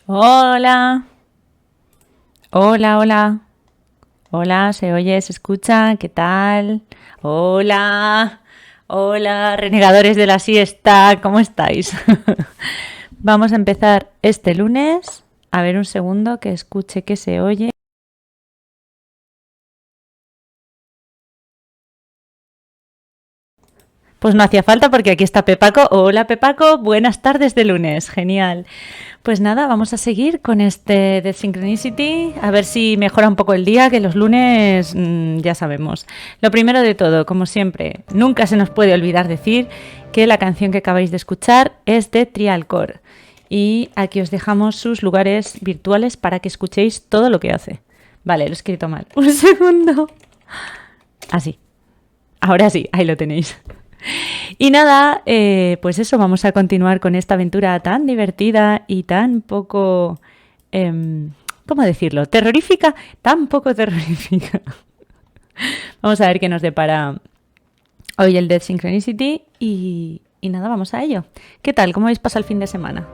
Hola. Hola, hola. Hola, ¿se oye? ¿Se escucha? ¿Qué tal? Hola. Hola, renegadores de la siesta. ¿Cómo estáis? Vamos a empezar este lunes. A ver un segundo que escuche que se oye. Pues no hacía falta porque aquí está Pepaco. Hola Pepaco, buenas tardes de lunes. Genial. Pues nada, vamos a seguir con este Dead Synchronicity, a ver si mejora un poco el día, que los lunes ya sabemos. Lo primero de todo, como siempre, nunca se nos puede olvidar decir que la canción que acabáis de escuchar es de Trialcore. Y aquí os dejamos sus lugares virtuales para que escuchéis todo lo que hace. Vale, lo he escrito mal. Un segundo. Así. Ahora sí, ahí lo tenéis. Y nada, pues eso, vamos a continuar con esta aventura tan divertida y tan poco, ¿cómo decirlo? Terrorífica, tan poco terrorífica. Vamos a ver qué nos depara hoy el Dead Synchronicity y nada, vamos a ello. ¿Qué tal? ¿Cómo habéis pasado el fin de semana?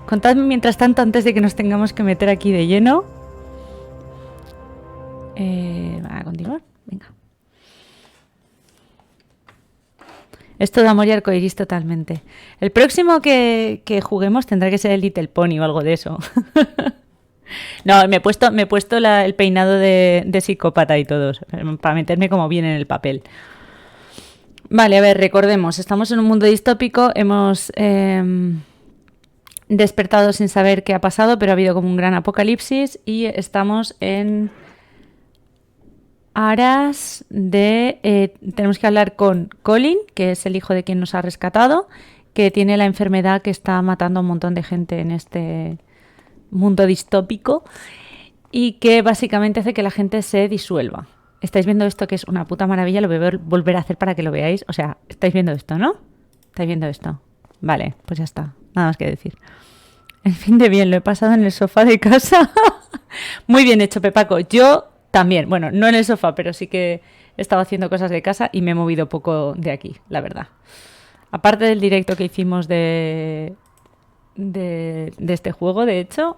Contadme mientras tanto, antes de que nos tengamos que meter aquí de lleno. Va a continuar, venga. Esto de amor y arcoiris totalmente. El próximo que juguemos tendrá que ser el Little Pony o algo de eso. No, me he puesto el peinado de psicópata y todo, para meterme como bien en el papel. Vale, a ver, recordemos, estamos en un mundo distópico, hemos despertado sin saber qué ha pasado, pero ha habido como un gran apocalipsis y estamos en aras de... tenemos que hablar con Colin, que es el hijo de quien nos ha rescatado, que tiene la enfermedad que está matando a un montón de gente en este mundo distópico y que básicamente hace que la gente se disuelva. ¿Estáis viendo esto que es una puta maravilla? Lo voy a volver a hacer para que lo veáis. O sea, ¿estáis viendo esto, no? ¿Estáis viendo esto? Vale, pues ya está. Nada más que decir. En fin de bien, lo he pasado en el sofá de casa. Muy bien hecho, Pepaco. Yo también, bueno, no en el sofá, pero sí que he estado haciendo cosas de casa y me he movido poco de aquí, la verdad. Aparte del directo que hicimos de este juego, de hecho,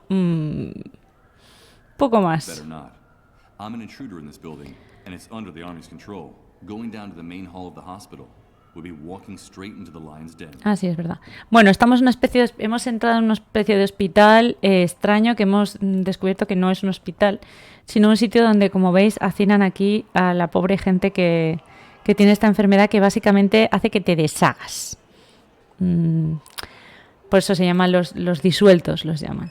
poco más. I'm an intruder in this building, and it's under the Army's control. Going down to the main hall of the hospital. We'll be walking straight into the lion's den. Ah, sí, es verdad. Bueno, estamos en una especie hemos entrado en una especie de hospital extraño que hemos descubierto que no es un hospital, sino un sitio donde, como veis, hacinan aquí a la pobre gente que tiene esta enfermedad que básicamente hace que te deshagas. Por eso se llaman los disueltos, los llaman.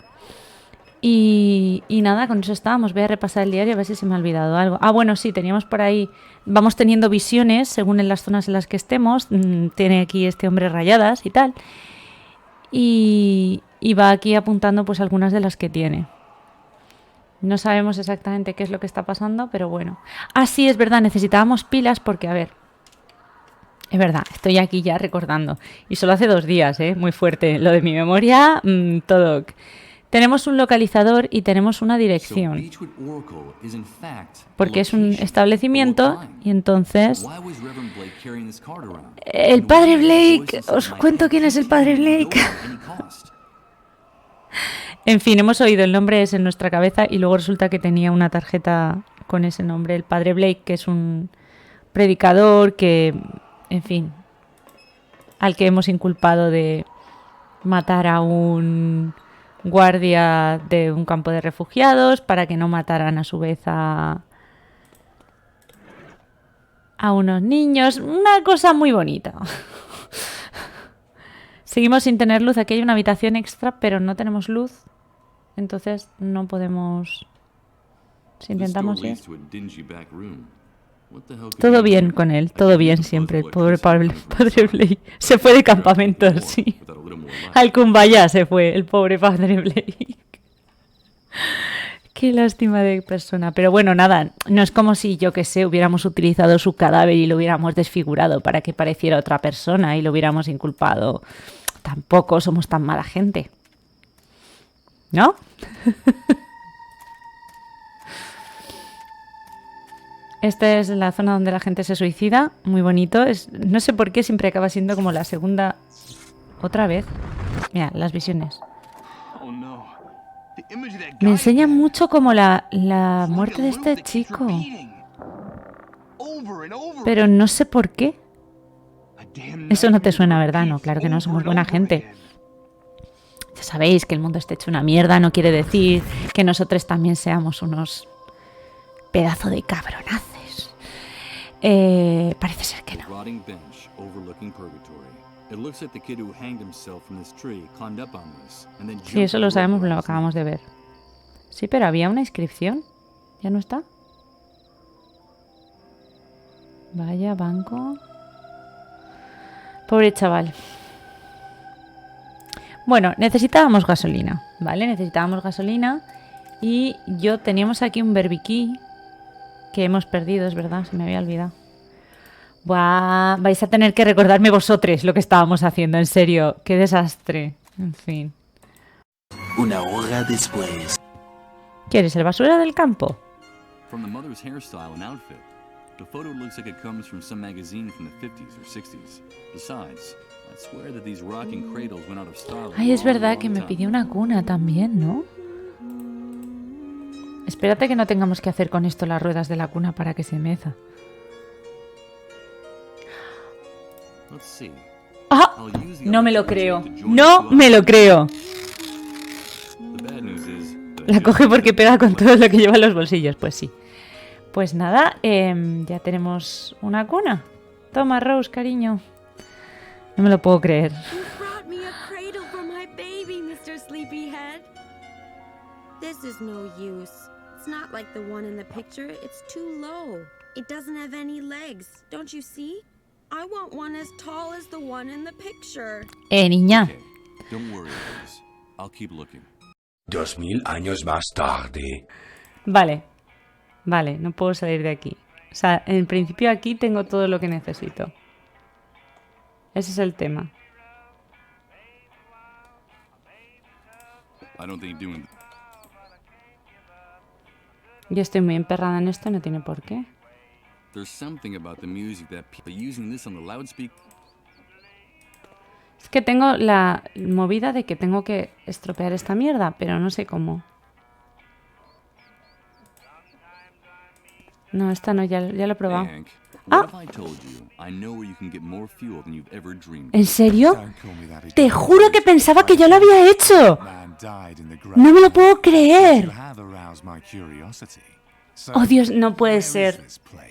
Y nada, con eso estábamos. Voy a repasar el diario a ver si se me ha olvidado algo. Ah, bueno, sí, teníamos por ahí... Vamos teniendo visiones según en las zonas en las que estemos. Tiene aquí este hombre rayadas y tal. Y va aquí apuntando pues algunas de las que tiene. No sabemos exactamente qué es lo que está pasando, pero bueno. Ah, sí, es verdad, necesitábamos pilas porque, a ver... Es verdad, estoy aquí ya recordando. Y solo hace 2 días, muy fuerte. Lo de mi memoria, todo... Tenemos un localizador y tenemos una dirección. Porque es un establecimiento y entonces... El padre Blake... Os cuento quién es el padre Blake. En fin, hemos oído el nombre ese en nuestra cabeza y luego resulta que tenía una tarjeta con ese nombre. El padre Blake, que es un predicador que... En fin, al que hemos inculpado de matar a un... guardia de un campo de refugiados para que no mataran a su vez a unos niños. Una cosa muy bonita. Seguimos sin tener luz. Aquí hay una habitación extra, pero no tenemos luz. Entonces no podemos... Si intentamos ir... Todo bien con él, todo bien siempre. El pobre padre Blake se fue de campamento, sí. Al Kumbaya se fue, el pobre padre Blake. Qué lástima de persona. Pero bueno, nada, no es como si, yo que sé, hubiéramos utilizado su cadáver y lo hubiéramos desfigurado para que pareciera otra persona y lo hubiéramos inculpado. Tampoco somos tan mala gente, ¿no? Esta es la zona donde la gente se suicida. Muy bonito. No sé por qué siempre acaba siendo como la segunda... Otra vez. Mira, las visiones. Oh no. Me enseña mucho como la muerte de este chico. Pero no sé por qué. Eso no te suena, ¿verdad? No, claro que no, somos buena gente. Ya sabéis que el mundo esté hecho una mierda, no quiere decir que nosotros también seamos unos pedazo de cabronaces. Parece ser que no. Sí, eso lo sabemos, lo acabamos de ver. Sí, pero había una inscripción. ¿Ya no está? Vaya, banco. Pobre chaval. Bueno, necesitábamos gasolina, ¿vale? Necesitábamos gasolina y teníamos aquí un berbiquí que hemos perdido, es verdad, se me había olvidado. Buah, vais a tener que recordarme vosotros lo que estábamos haciendo, en serio, qué desastre. En fin. Una hora después. ¿Quieres el basura del campo? From the mother's hairstyle and outfit, the photo looks like it comes from some magazine from the 50s or 60s. Besides, I swear that these rocking cradles went out of style. Ay, es verdad que me pidió una cuna también, ¿no? Espérate que no tengamos que hacer con esto las ruedas de la cuna para que se meza. ¡Ah! No me lo creo. ¡No me lo creo! La coge porque pega con todo lo que lleva en los bolsillos. Pues sí. Pues nada, ya tenemos una cuna. Toma, Rose, cariño. No me lo puedo creer. This is no use. It's not like the one in the picture. It's too low. It doesn't have any legs. Don't you see? I want one as tall as the one in the picture. Niña. Okay, don't worry, guys. I'll keep looking. 2000 años más tarde. Vale. Vale, no puedo salir de aquí. O sea, en principio aquí tengo todo lo que necesito. Ese es el tema. I don't think doing. Yo estoy muy emperrada en esto, no tiene por qué. There's something about the music that people using this on the loudspeaker. Es que tengo la movida de que tengo que estropear esta mierda, pero no sé cómo. No, esta no, ya lo he probado. Hey, Hank, Ah. what if I told you I know where you can get more fuel than you've ever dreamed? ¿En serio? Te juro que pensaba que ya lo había hecho. No me lo puedo creer. Oh, Dios, no puede ser.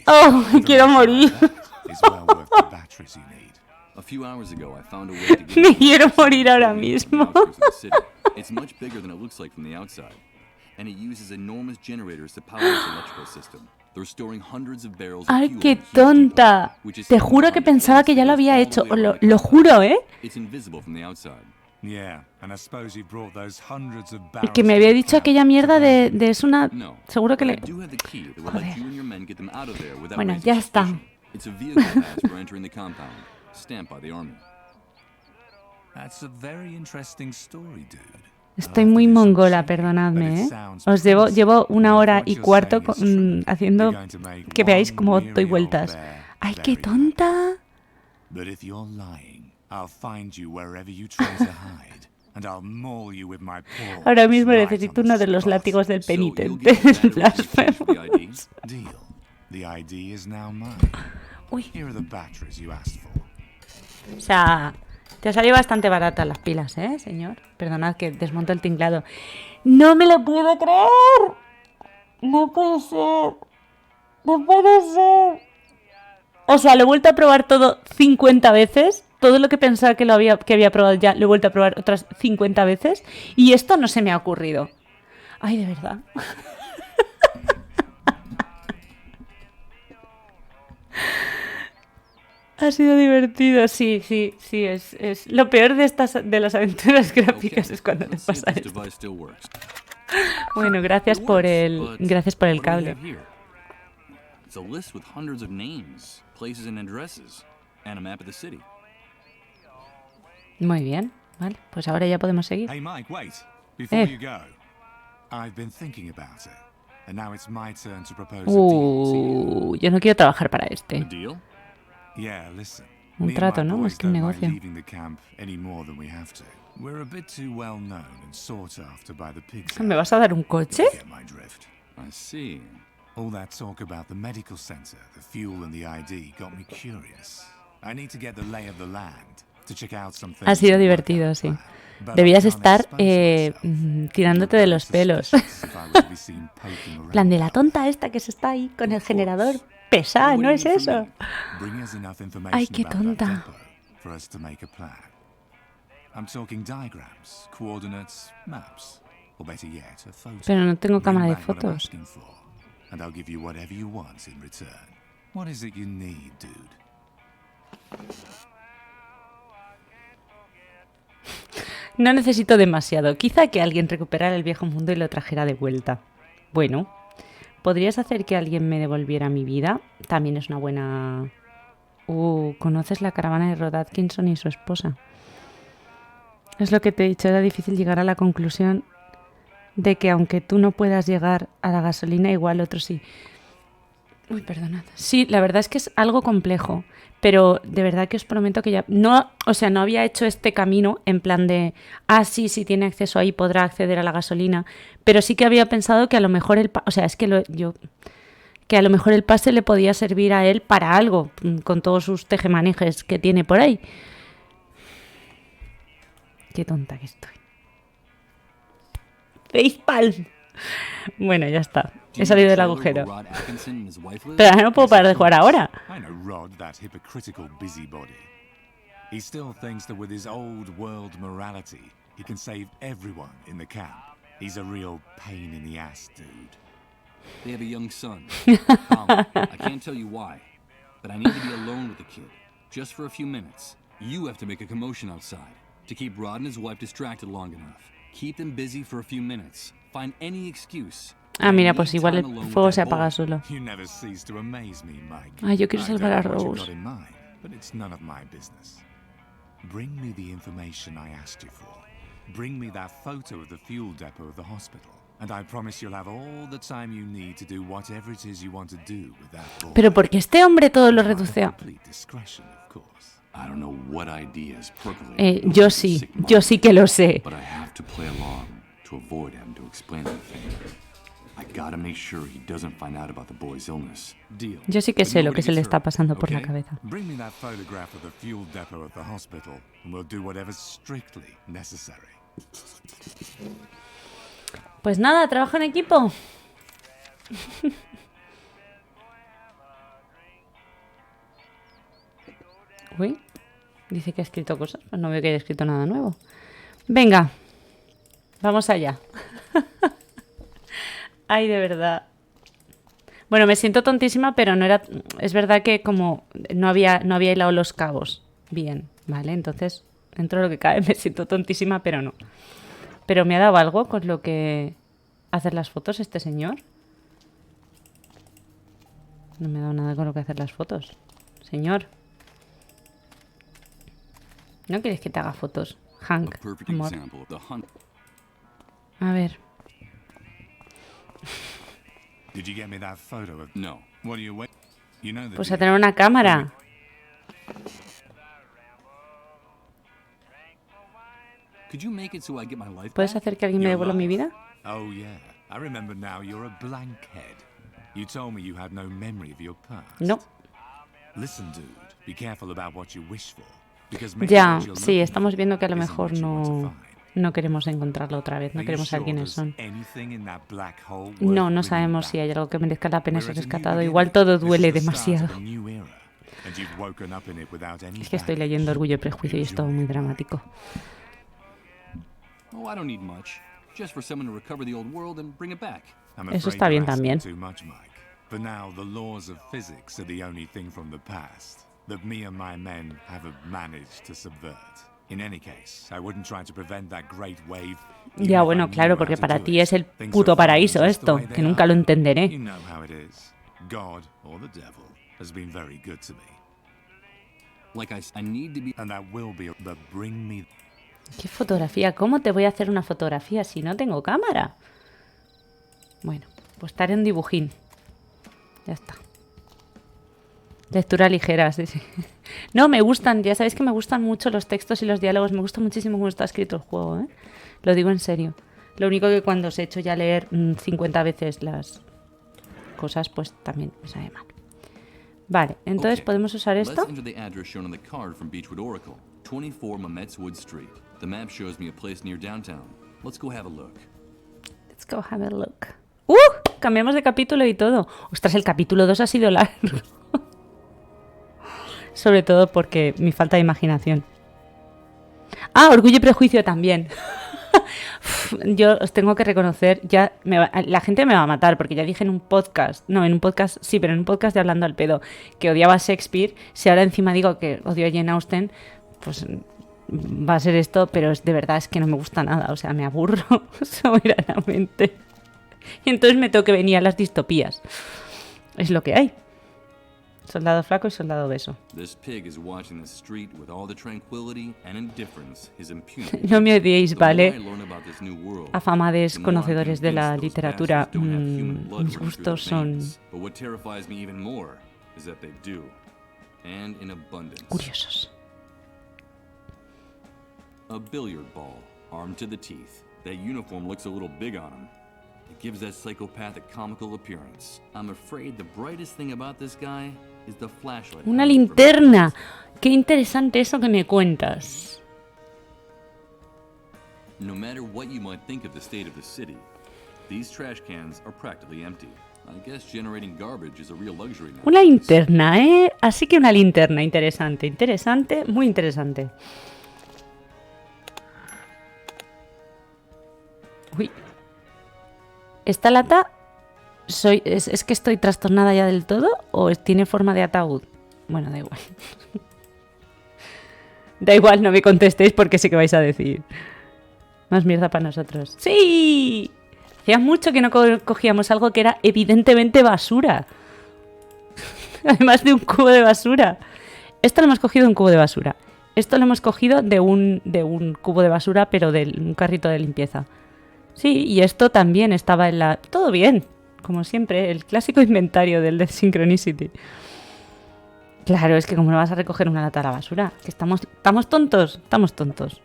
Oh, quiero morir. A few hours ago, I found a way to get Me quiero morir ahora mismo. It's much bigger than it looks like from the outside, and it uses enormous generators to power its electrical system. They're storing hundreds of barrels of Ay, fuel qué in huge tonta. depots, which is Te juro que pensaba que ya lo había hecho. Lo juro, ¿eh? It's invisible from the outside. Y que me había dicho aquella mierda de es una... No. Seguro que but le... I do have the key that would Joder. let you and your men get them out of there without Bueno, raising ya está. suspicion. It's a vehicle pass for entering the compound, stamped by the army. That's a very interesting story, dude. Estoy muy mongola, perdonadme, ¿eh? Os llevo 1 hora y 1/4 haciendo que veáis cómo doy vueltas. ¡Ay, qué tonta! But if you're lying, I'll find you wherever you try to hide, and I'll maul you with my paws. Ahora mismo right necesito on the uno de los spot. látigos del So you'll penitente. get the batteries Blasfemo. for the ID? Deal. The ID is now mine. Uy, Here are the batteries you asked for. o sea, te ha salido bastante barata las pilas, ¿eh, señor? Perdonad que desmonto el tinglado. ¡No me lo puedo creer! ¡No puede ser! ¡No puede ser! O sea, lo he vuelto a probar todo 50 veces. Todo lo que pensaba que había probado ya, lo he vuelto a probar otras 50 veces. Y esto no se me ha ocurrido. Ay, de verdad. Ha sido divertido, sí. Es lo peor de las aventuras gráficas es cuando te Let's see if pasa this esto. device still works. Bueno, gracias por el But cable. what do we have here? It's a list with hundreds of names, places and addresses, and a map of the city. Muy bien, vale, pues ahora ya podemos seguir. Hey, Mike, wait. Before Eh. you go, I've been thinking about it, and now it's my turn to propose a deal to you. Yo no quiero trabajar para este. A deal? Yeah, listen. Un Me and trato, my ¿no? boys Más que un don't mind negocio. leaving the camp any more than we have to. We're a bit too well known and sought after by the pigs. ¿Me vas a dar un coche? Get my drift. I see. All that talk about the medical center, the fuel and the ID got me curious. I need to get the lay of the land to check out some things. Ha sido divertido, sí. Debías estar tirándote de los pelos. Plan de la tonta esta que se está ahí con el generador. Pesada, ¿no es eso? Ay, qué tonta. Pero no tengo cámara de fotos. No necesito demasiado. Quizá que alguien recuperara el viejo mundo y lo trajera de vuelta. Bueno, ¿podrías hacer que alguien me devolviera mi vida? También es una buena... ¿conoces la caravana de Rod Atkinson y su esposa? Es lo que te he dicho, era difícil llegar a la conclusión de que aunque tú no puedas llegar a la gasolina, igual otros sí. Uy, perdonad. Sí, la verdad es que es algo complejo, pero de verdad que os prometo que ya... No, o sea, no había hecho este camino en plan de... sí, si tiene acceso ahí podrá acceder a la gasolina, pero sí que había pensado que a lo mejor el... O sea, es que que a lo mejor el pase le podía servir a él para algo, con todos sus tejemanejes que tiene por ahí. Qué tonta que estoy. Facepalm. Bueno, ya está. He salido del agujero. Pero ahora no puedo parar de jugar ahora. He still thinks that with his old world morality, he can save everyone in the camp. He's a real pain in the ass, dude. They have a young son. I can't tell you why, but I need to be alone with the kid, just for a few minutes. You have to make a commotion outside to keep Rod and his wife distracted long enough. Keep them busy for a few minutes. Find any excuse. Mira, pues igual el fuego se apaga solo. Yo quiero salvar a Rose. Bring me the information I asked you for. Bring me that photo of the fuel depot of the hospital. And I promise you'll have all the time you need to do whatever it is you want to do with that boy. Pero ¿por qué este hombre todo lo reduce a...? I don't know what ideas yo sí que lo sé. But I have to play along to avoid him to explain anything. I gotta make sure he doesn't find out about the boy's illness. Deal. Yo sí que sé lo que se le está pasando por la cabeza. Bring me that photograph of the fuel depot at the hospital and we'll do whatever's strictly necessary. Pues nada, trabajo en equipo. Uy, dice que ha escrito cosas, pues no veo que haya escrito nada nuevo. Venga, vamos allá. Ay, de verdad. Bueno, me siento tontísima, pero no era... Es verdad que como no había hilado los cabos bien, ¿vale? Entonces, dentro de lo que cabe, me siento tontísima, pero no. Pero me ha dado algo con lo que hacer las fotos este señor. No me ha dado nada con lo que hacer las fotos. Señor. ¿No quieres que te haga fotos, Hank? Amor. A ver. Pues a tener una cámara. ¿Puedes hacer que alguien me devuelva mi vida? Oh yeah, I remember now you're a blankhead. You told me you had no memory of your past. No. Listen, dude, be careful about what you wish for. Ya, sí, estamos viendo que a lo mejor no queremos encontrarlo otra vez, no queremos saber quiénes son. No sabemos si hay algo que merezca la pena ser rescatado. Igual todo duele demasiado. Es que estoy leyendo Orgullo y Prejuicio y es todo muy dramático. Eso está bien también. That me and my men haven't managed to subvert. In any case, I wouldn't try to prevent that great wave. Ya, bueno, claro, porque para ti es el puto paraíso esto, que nunca lo entenderé. You know how it is. God or the devil has been very good to me. Like I need to be... And that will be, but bring me... ¿Qué fotografía? ¿Cómo te voy a hacer una fotografía si no tengo cámara? Bueno, pues estaré en dibujín. Ya está. Lectura ligera, sí, sí. No, me gustan, ya sabéis que me gustan mucho los textos y los diálogos, me gusta muchísimo cómo está escrito el juego, ¿eh? Lo digo en serio. Lo único que cuando os he hecho ya leer 50 veces las cosas, pues también me sabe mal. Vale, entonces podemos usar esto. Let's enter the address shown on the card from Beechwood Oracle, 24 Mametswood Street. The map shows me a place near downtown. Let's go have a look. Let's go have a look. Cambiamos de capítulo y todo. Ostras, el capítulo 2 ha sido largo. Sobre todo porque mi falta de imaginación. Ah, Orgullo y Prejuicio también. Yo os tengo que reconocer, ya la gente me va a matar porque ya dije en un podcast, sí, pero en un podcast de Hablando al Pedo, que odiaba a Shakespeare. Si ahora encima digo que odio a Jane Austen, pues va a ser esto, pero de verdad es que no me gusta nada, o sea, me aburro soberanamente. Y entonces me tengo que venir a las distopías. Es lo que hay. Soldado flaco y soldado obeso. No me odiéis, ¿vale? Afamades conocedores de la literatura. Mis gustos son curiosos. A billiard ball, armed to the teeth. That uniform looks a little big on him. It gives that psychopathic comical appearance. I'm afraid the brightest thing about this guy is the flashlight. Una linterna. Qué interesante eso que me cuentas. No matter what you might think of the state of the city, these trash cans are practically empty. I guess generating garbage is a real luxury now. Una linterna, ¿eh? Así que una linterna. Interesante, interesante, muy interesante. Uy. Esta lata, ¿es que estoy trastornada ya del todo o tiene forma de ataúd? Bueno, da igual. Da igual, no me contestéis porque sé que vais a decir. Más mierda para nosotros. ¡Sí! Hacía mucho que no cogíamos algo que era evidentemente basura. Además de un cubo de basura. Esto lo hemos cogido de un cubo de basura. Esto lo hemos cogido de un cubo de basura, pero de un carrito de limpieza. Sí, y esto también estaba en la... Todo bien, como siempre, el clásico inventario del Dead Synchronicity. Claro, es que como no vas a recoger una lata a la basura, que estamos tontos, estamos tontos.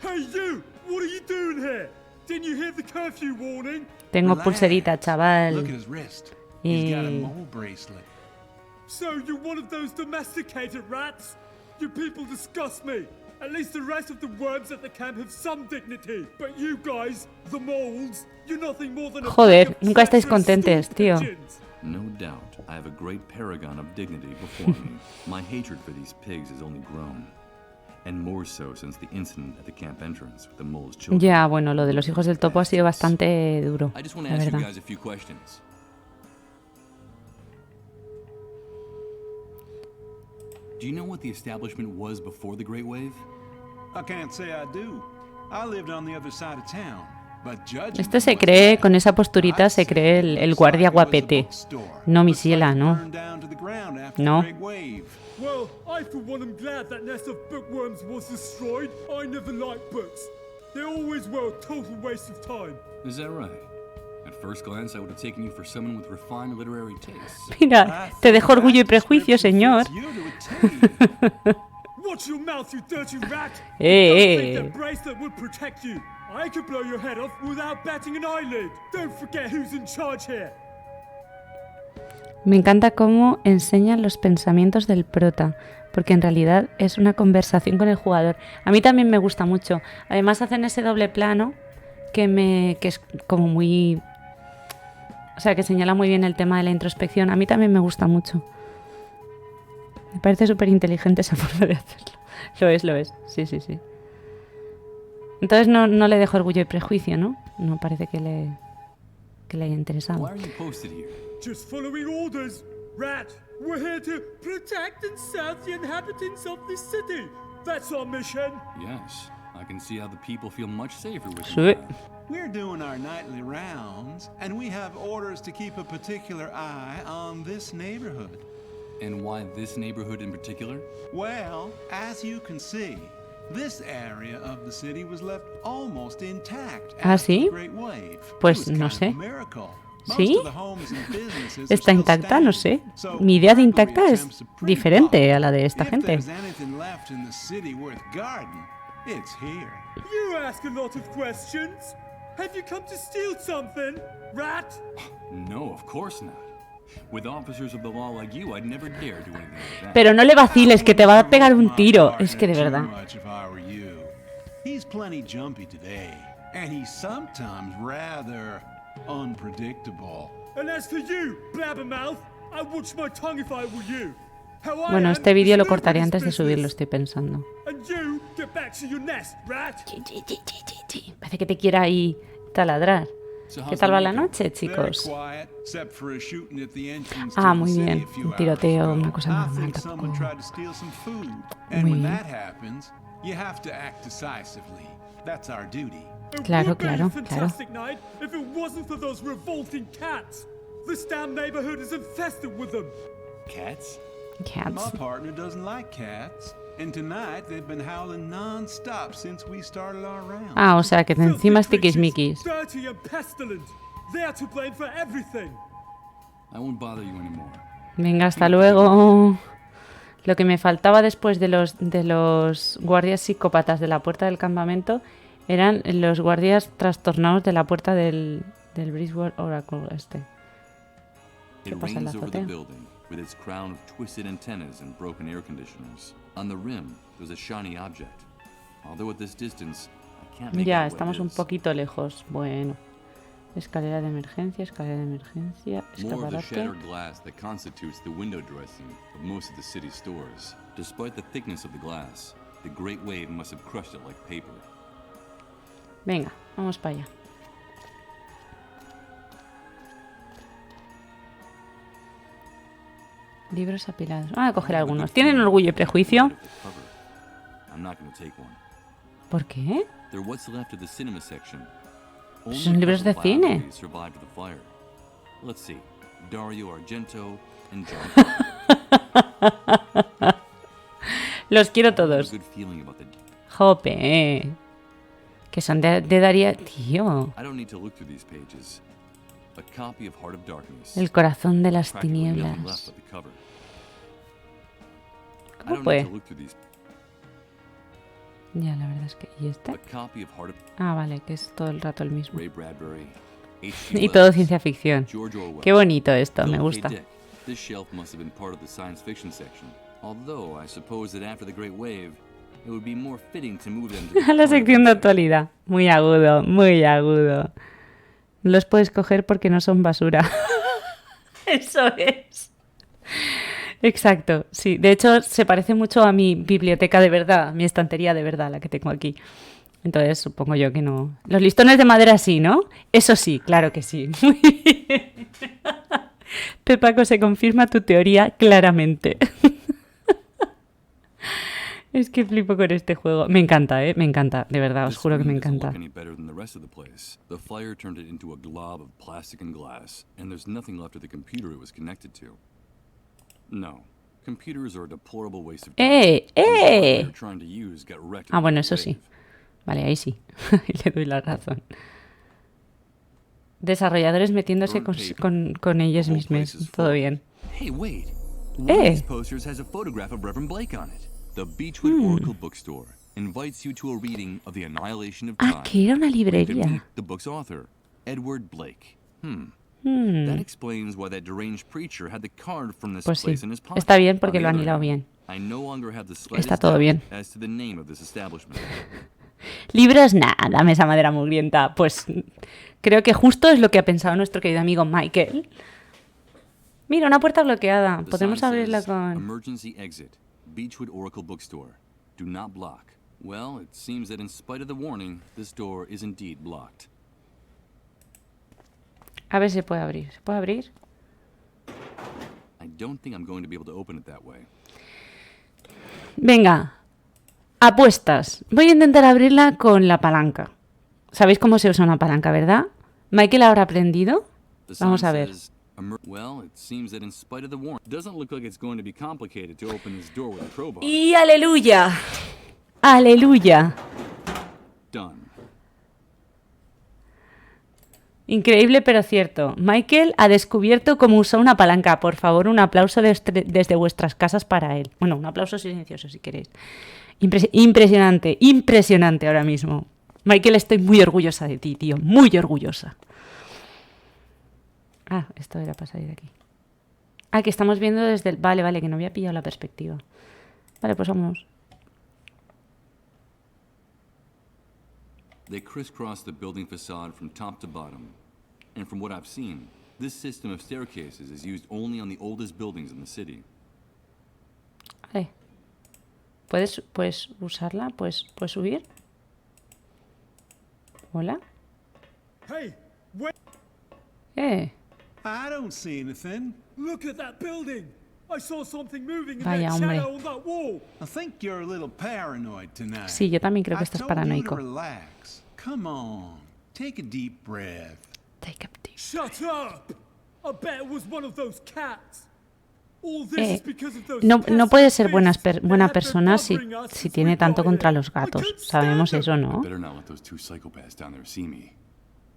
Hey you, what are you doing here? Didn't you hear the curfew warning? Tengo pulserita, chaval. Look at his wrist. Y... He's got a mole bracelet. So you're one of those domesticated rats? You people disgust me. At least the rest of the worms at the camp have some dignity. But you guys, the moles, you're nothing more than a Joder, nunca estáis contentes, tío. No doubt, I have a great paragon of dignity before me. My hatred for these pigs has only grown. And more so since the incident at the camp entrance with the mole's children. Ya, bueno, lo de los hijos del topo ha sido bastante duro, I just want to la ask you verdad. guys a few questions. Do you know what the establishment was before the Great Wave? I can't say I do. I lived on the other side of town. But judging Este se cree, con esa posturita, se cree el guardia guapete. No, mi ciela, no. No. Well, I for one am glad that nest of bookworms was destroyed. I never liked books. They always were a total waste of time. Is that right? At first glance, I would have taken you for someone with refined literary tastes. Mira, te dejo Orgullo y Prejuicio, señor. Watch your mouth, you dirty rat! Don't think Eh. that bracelet would protect you. I could blow your head off without batting an eyelid. Don't forget who's in charge here. Me encanta cómo enseñan los pensamientos del prota, porque en realidad es una conversación con el jugador. A mí también me gusta mucho. Además hacen ese doble plano que es como muy... O sea, que señala muy bien el tema de la introspección. A mí también me gusta mucho. Me parece súper inteligente esa forma de hacerlo. Lo es. Sí, sí, sí. Entonces no le dejo Orgullo y Prejuicio, ¿no? No parece que le haya interesado. Why are you posted here? Just following orders. Rat, we're here to protect and serve the inhabitants of this city. That's our mission. Yes, I can see how the people feel much safer with Sí. you now. We're doing our nightly rounds, and we have orders to keep a particular eye on this neighborhood. And why this neighborhood in particular? Well, as you can see, this area of the city was left almost intact ¿Ah, after sí? the Great Wave. Pues It was no kind of sé. a miracle. ¿Sí? ¿Está intacta? No sé. Mi idea de intacta es diferente a la de esta gente. You ask a lot of questions. Have you come to steal something, rat? No, of course not. With officers of the law like you, I'd never dare do anything like that. Pero no le vaciles, que te va a pegar un tiro. Es que de verdad. He's plenty jumpy today, and he's sometimes rather unpredictable. And as for you, blabbermouth, I watch my tongue if I were you. Bueno, este vídeo lo cortaré antes de subirlo, estoy pensando. Parece que te quiera ahí taladrar. ¿Qué tal va la noche, chicos? Ah, muy bien. Un tiroteo, una cosa normal tampoco. Muy bien. Claro, claro, claro. Cats? Cats. My partner doesn't like cats, and tonight they've been howling non-stop since we started our round. Ah, o sea, que encima es tiquismiquis. Dirty and pestilent. They are to blame for everything. I won't bother you anymore. Venga, hasta luego. Lo que me faltaba después de los guardias psicópatas de la puerta del campamento eran los guardias trastornados de la puerta del Bridgewater Oracle este. ¿Qué pasa en la azotea? With its crown of twisted antennas and broken air conditioners. On the rim, there's a shiny object. Although at this distance, I can't make Ya, out what estamos it un is. poquito lejos. Bueno. Escalera de emergencia, More of the escaparate. shattered glass that constitutes the window dressing of most of the city's stores. Despite the thickness of the glass, the Great Wave must have crushed it like paper. Venga, vamos para allá. Libros apilados. Vamos a coger algunos. ¿Tienen orgullo y prejuicio? I'm not going to take one. ¿Por qué? They're what's left of the cinema section. Son libros de cine. Survived the fire. Let's see. Dario Argento and John Carpenter. Los quiero todos. Good feeling about the... Jope. Que son de Daría... Tío. I don't need to look through these pages. A copy of Heart of Darkness. El corazón de las Practically nothing left tinieblas. but the cover. I ¿Cómo don't fue? need to look through these. Ya, la verdad es que... ¿Y este? A copy of Heart of Ah, vale, que es todo el rato el mismo. Ray Bradbury. H.G. Y todo Wells, ciencia ficción. George Orwell. Qué bonito esto, me Philip K. gusta. Dick. This shelf must have been part of the science fiction section. Although I suppose that after the Great Wave, it would be more fitting to move them to the A la current sección de section. actualidad. Muy agudo, muy agudo. Los puedes coger porque no son basura. Eso es. Exacto, sí. De hecho, se parece mucho a mi biblioteca de verdad, mi estantería de verdad, la que tengo aquí. Entonces, supongo yo que no. Los listones de madera sí, ¿no? Eso sí, claro que sí. Muy bien. Pepaco, se confirma tu teoría claramente. Es que flipo con este juego. Me encanta, ¿eh? Me encanta, de verdad, os This juro que me screen doesn't encanta. look any better than the rest of the place. The fire turned it into a glob of plastic and glass, and there's nothing left of the computer it was connected to. No, computers are a deplorable waste of time. ¡Eh! And the one ¡Eh! they're trying to use got wrecked Ah, in bueno, the eso sí. wave. Vale, ahí sí. Le doy la razón. Desarrolladores metiéndose con ellos mismos. Todo bien. Hey, wait. One of Eh. these posters has a photograph of Reverend Blake on it. The Beechwood Oracle Bookstore invites you to a reading of The Annihilation of Time. Ah, que era una where you can librería. meet the book's author, Edward Blake. That explains why that deranged preacher had the card from this Pues sí, place in his pocket. está bien porque On the lo han other hilado hand, bien. I no longer have the slightest Está todo doubt bien. as to the name of this establishment. Libros, nada, mesa madera mugrienta. Pues creo que justo es lo que ha pensado nuestro querido amigo Michael. Mira, una puerta bloqueada. The Podemos sign abrirla says, con... Emergency exit. Beechwood Oracle Bookstore. Do not block. Well, it seems that in spite of the warning, this door is indeed blocked. A ver si se puede abrir. ¿Se puede abrir? I don't think I'm going to be able to open it that way. Venga. Apuestas. Voy a intentar abrirla con la palanca. ¿Sabéis cómo se usa una palanca, verdad? ¿Michael habrá aprendido? The sign Vamos a ver. says, well, it seems that in spite of the warning, it doesn't look like it's going to be complicated to open this door with a crowbar. ¡Y aleluya! ¡Aleluya! Done. Increíble pero cierto. Michael ha descubierto cómo usar una palanca. Por favor, un aplauso desde vuestras casas para él. Bueno, un aplauso silencioso si queréis. Impresionante, impresionante ahora mismo. Michael, estoy muy orgullosa de ti, tío. Muy orgullosa. Ah, esto era para salir de aquí. Ah, que estamos viendo desde el... Vale, vale, que no había pillado la perspectiva. Vale, pues vamos. They crisscross the building facade from top to bottom. And from what I've seen, this system of staircases is used only on the oldest buildings in the city. Vale. ¿Puedes usarla? ¿Puedes subir? Hola. Hey, wait! I don't see anything. Look at that building! I saw something moving in Vaya, that hombre. shadow on that wall. I think you're a little paranoid tonight. Sí, yo también creo que I estás told you to paranoico. relax. Come on, take a deep breath. Take a deep... Shut up! I bet it was one of those cats. All this is because of those No cats puede and ser fish. buena They buena have been persona si bothering us since tiene we tanto got contra here. los I gatos. couldn't Sabemos stand eso, them. ¿no? Better not let those two psychopaths down there see me.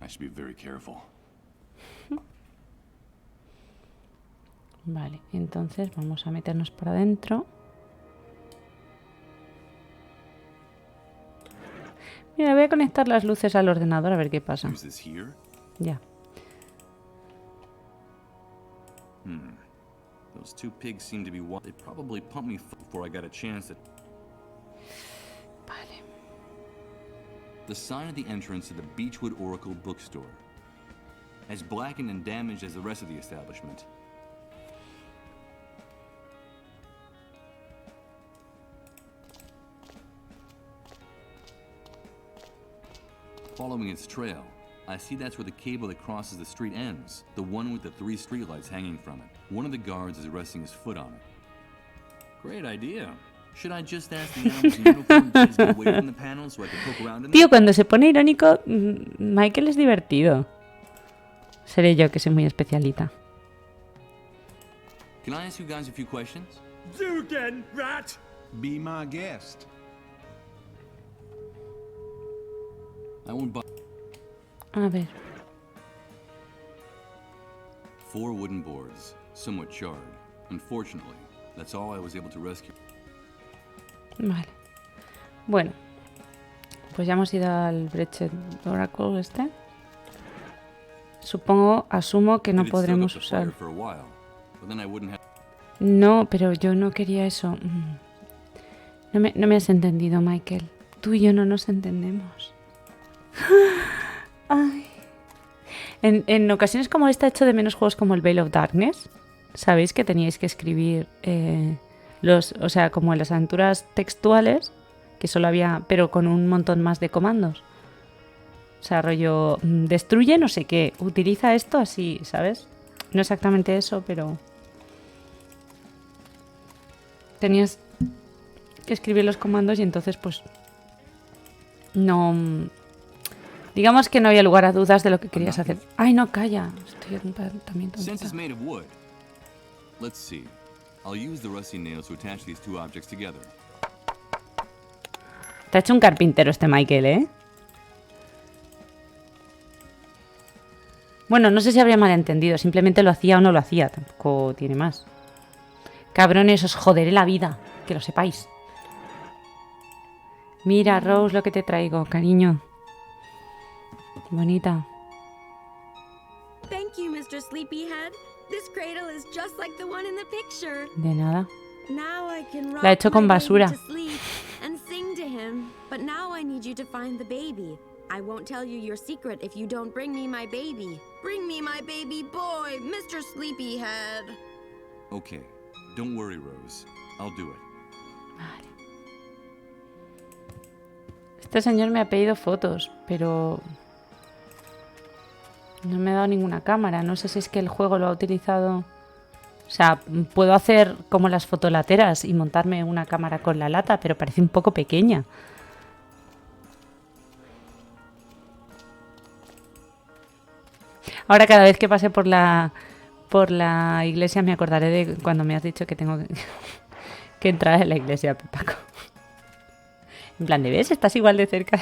I should be very careful. Vale, entonces vamos a meternos por adentro. Mira, voy a conectar las luces al ordenador a ver qué pasa. Use this here? Ya. Those two pigs seem to be They probably pumped me before I got a chance to... Vale. The sign at the entrance to the Beechwood Oracle bookstore. As blackened and damaged as the rest of the establishment. Following its trail, I see that's where the cable that crosses the street ends, the one with the 3 streetlights hanging from it. One of the guards is resting his foot on it. Great idea. Should I just ask the animals in uniform to just get away from the panel so I can poke around in Tío, them? cuando se pone irónico, Michael es divertido. Seré yo que soy muy especialita. Can I ask you guys a few questions? You again, rat! Be my guest. I won't buy A ver. 4 wooden boards, somewhat charred. Unfortunately, that's all I was able to rescue. Vale. Bueno. Pues ya hemos ido al Breached Oracle este. Asumo que no It'd still podremos got the usar... fire for a while, but then I wouldn't have... No, pero yo no quería eso. No me has entendido, Michael. Tú y yo no nos entendemos. Ay. En ocasiones como esta echo de menos juegos como el Veil of Darkness. Sabéis que teníais que escribir o sea, como en las aventuras textuales, que solo había, pero con un montón más de comandos. O sea, rollo, destruye no sé qué, utiliza esto así, ¿sabes? No exactamente eso, pero... Tenías que escribir los comandos y entonces pues... No... Digamos que no había lugar a dudas de lo que querías hacer. Ay, no, calla. Estoy también Since tontita. it's made of wood. Let's see. I'll use the rusty nails to attach these two objects together. Te ha hecho un carpintero este Michael, ¿eh? Bueno, no sé si habría malentendido. Simplemente lo hacía o no lo hacía. Tampoco tiene más. Cabrones, os joderé la vida. Que lo sepáis. Mira, Rose, lo que te traigo, cariño. Bonita. Thank you, Mr. Sleepyhead. This cradle is just like the one in the picture. De nada. Now I can rock La he hecho con my baby basura. to sleep and sing to him. But now I need you to find the baby. I won't tell you your secret if you don't bring me my baby. Bring me my baby boy, Mr. Sleepyhead. Okay. Don't worry, Rose. I'll do it. Vale. Este señor me ha pedido fotos, pero... No me ha dado ninguna cámara. No sé si es que el juego lo ha utilizado... O sea, puedo hacer como las fotolateras y montarme una cámara con la lata, pero parece un poco pequeña. Ahora cada vez que pase por la iglesia me acordaré de cuando me has dicho que tengo que entrar en la iglesia, Paco. En plan de, ¿ves? Estás igual de cerca.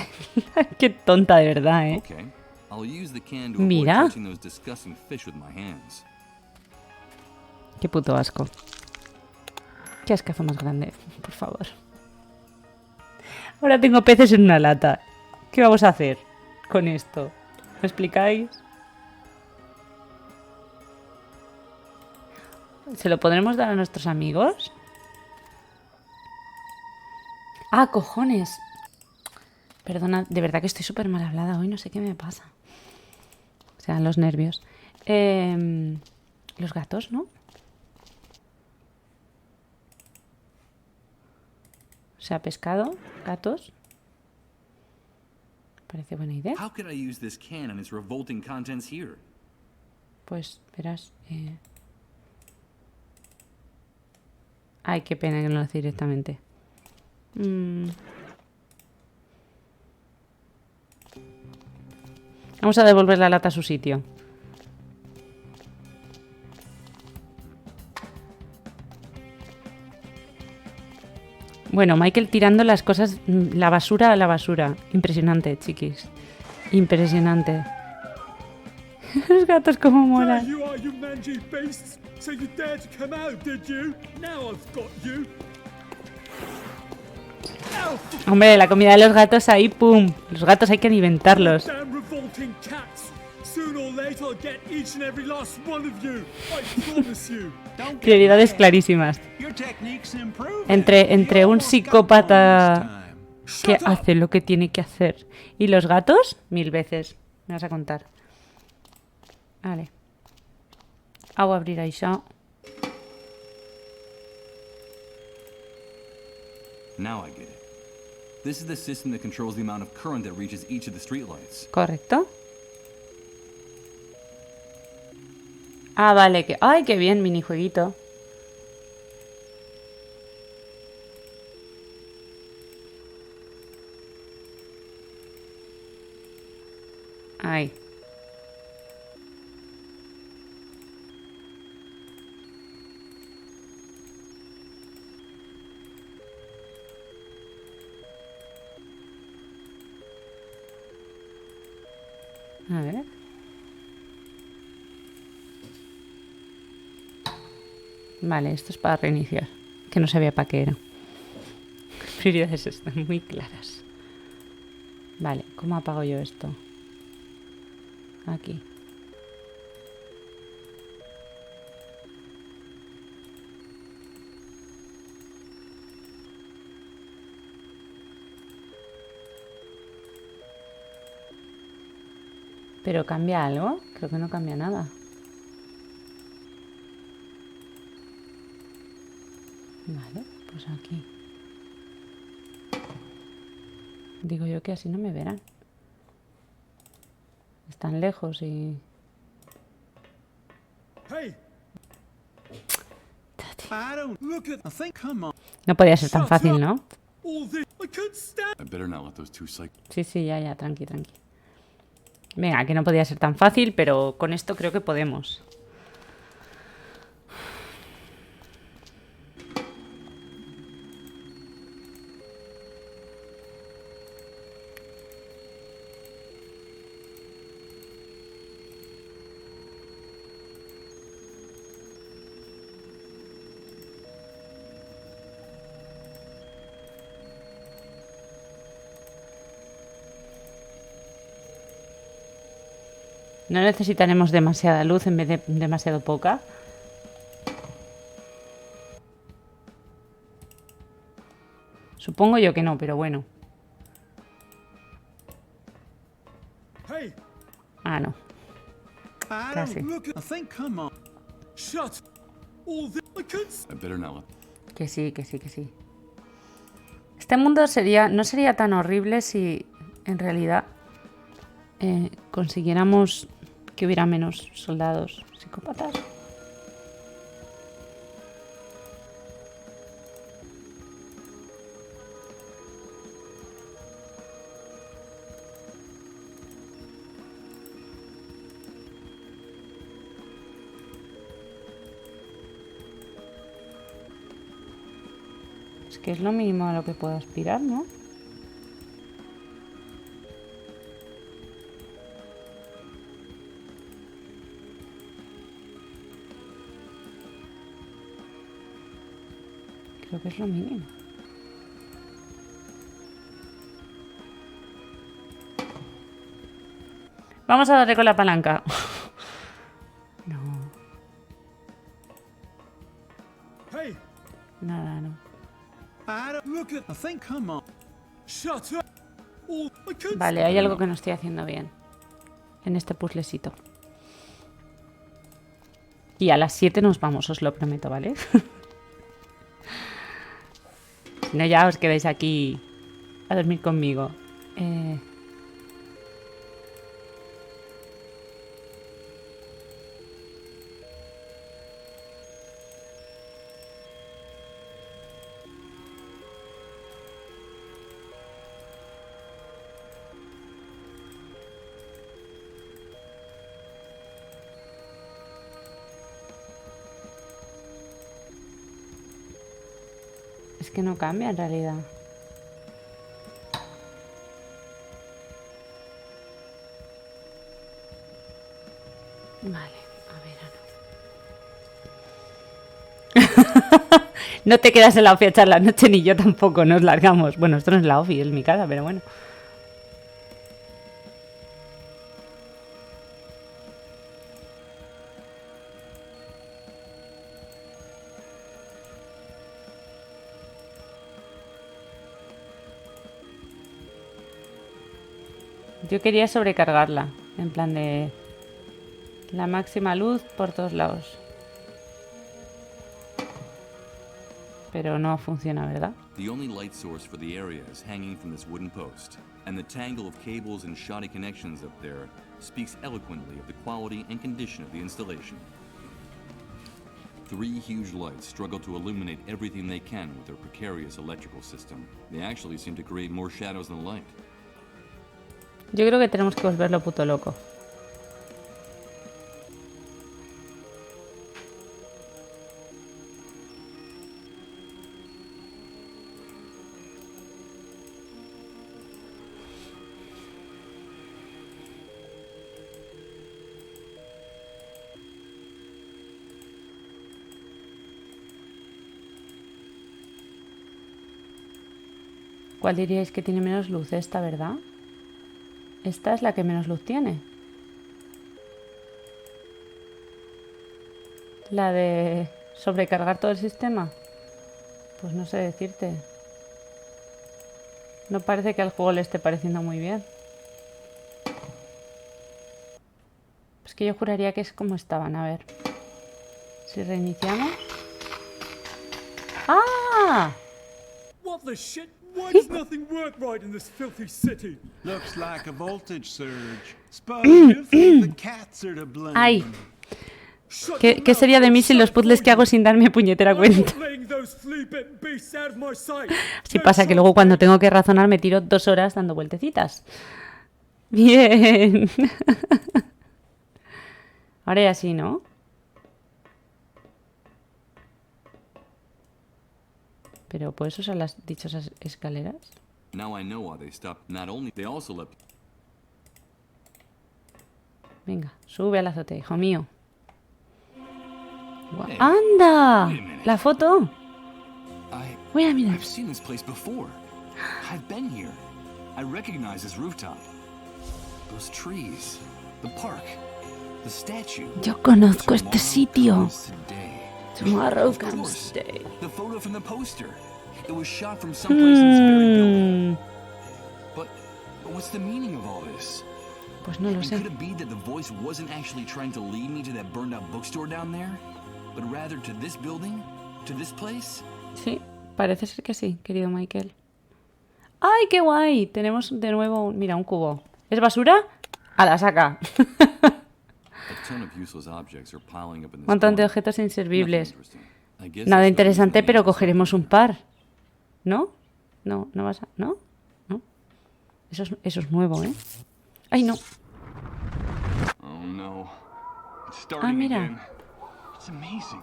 Qué tonta, de verdad, ¿eh? Okay. I'll use the can to avoid Mira. touching those disgusting fish with my hands. Qué puto asco. Qué ascazo más grande, por favor. Ahora tengo peces en una lata. ¿Qué vamos a hacer con esto? ¿Me explicáis? ¿Se lo podremos dar a nuestros amigos? ¡Ah, cojones! Perdona, de verdad que estoy súper mal hablada hoy, no sé qué me pasa. O sea, los nervios. Los gatos, ¿no? O sea, pescado, gatos. Parece buena idea. How could I use this can and its revolting contents here? Pues, verás. Ay, qué pena que no lo hace directamente. Vamos a devolver la lata a su sitio. Bueno, Michael tirando las cosas, la basura a la basura. Impresionante, chiquis. Impresionante. Los gatos como There molan. you are, you mangy beasts. So you dared to come out, did you? Now I've got you. Hombre, la comida de los gatos ahí, pum. Los gatos hay que alimentarlos. Damn revolting cats. Sooner or later I'll get each and every last one of you. I promise you. Don't get Prioridades mad. clarísimas. Your technique's improving. Entre You un almost got one psicópata this que Shut up. hace lo que tiene que hacer. Y los gatos, 1000 veces. Me vas a contar. Vale. Hago abrir això. Now I get it. This is the system that controls the amount of current that reaches each of the streetlights. Correcto. Ah, vale. Que... Ay, qué bien, minijueguito. Ay. A ver. Vale, esto es para reiniciar. Que no sabía para qué era. Prioridades están muy claras. Vale, ¿cómo apago yo esto? Aquí. ¿Pero cambia algo? Creo que no cambia nada. Vale, pues aquí. Digo yo que así no me verán. Están lejos y... Hey, I don't look at. I think. Come on. No podía ser tan fácil, ¿no? all this. I couldn't stand. I better not let those two psych. Sí, sí, ya, tranqui, tranqui. Venga, que no podía ser tan fácil, pero con esto creo que podemos. No necesitaremos demasiada luz en vez de demasiado poca. Supongo yo que no, pero bueno. Hey, Ah, no. I Casi. don't look at. I think. Come on. shut. All this. I couldn't stand. I better not let. Que sí, que sí, que sí. Este mundo no sería tan horrible si en realidad consiguiéramos que hubiera menos soldados psicópatas. Es que es lo mínimo a lo que puedo aspirar, ¿no? Creo que es lo mínimo. Vamos a darle con la palanca. No. Hey, Nada, no. I don't look at the thing. Come on. shut up! Oh, I can't Vale, hay algo que no estoy haciendo bien. En este puzzlecito. Y a las 7 nos vamos, os lo prometo, ¿vale? Si no, ya os quedáis aquí a dormir conmigo. Es que no cambia en realidad. Vale, a ver, no te quedas en la ofi a echar la noche ni yo tampoco, nos largamos. Bueno, esto no es la ofi, es mi casa, pero bueno. Yo quería sobrecargarla, en plan de la máxima luz por todos lados. Pero no funciona, ¿verdad? The only light source for the area is hanging from this wooden post, and the tangle of cables and shoddy connections up there speaks eloquently of the quality and condition of the installation. 3 huge lights struggle to illuminate everything they can with their precarious electrical system. They actually seem to create more shadows than light. Yo creo que tenemos que volverlo puto loco. ¿Cuál diríais que tiene menos luz? Esta, ¿verdad? Esta es la que menos luz tiene. La de sobrecargar todo el sistema. Pues no sé decirte. No parece que al juego le esté pareciendo muy bien. Es que yo juraría que es como estaban. A ver. Si reiniciamos. ¡Ah! What the shit? Why does nothing work right in this filthy city? Looks like a voltage surge. Suppose you think the cats are to blame. ¡Ay! ¿Qué sería de mí sin los puzzles que hago sin darme puñetera cuenta? Así pasa que luego cuando tengo que razonar me tiro 2 horas dando vueltecitas. Bien. Ahora ya sí, ¿no? Pero ¿puedes usar las dichosas escaleras? Now I know why they stopped. Not only they also left. Venga, sube al azote, hijo mío. Hey, ¡Anda! wait a minute. La foto. Wait a minute. I've seen this place before. I've been here. I recognize this rooftop. Those trees, the park, the statue. Yo conozco este sitio. Comes today. Tomorrow Of comes course. today. The photo from the poster. It was shot from someplace in this very building. But what's the meaning of all this? Pues no lo And sé. could it be that the voice wasn't actually trying to lead me to that burned out bookstore down there, but rather to this building, to this place? Sí, parece ser que sí, querido Michael. ¡Ay, qué guay! Tenemos de nuevo, mira, un cubo. ¿Es basura? ¡A la saca! A ton of useless objects are piling up in this Montón de corner. objetos Nothing inservibles. interesting. I guess Nada that's interesante, what pero these cogeremos un things par. ¿No? No, no vas a... ¿No? ¿No? Eso es nuevo, ¿eh? ¡Ay, no! are. Oh no. It's starting mira. again. It's amazing.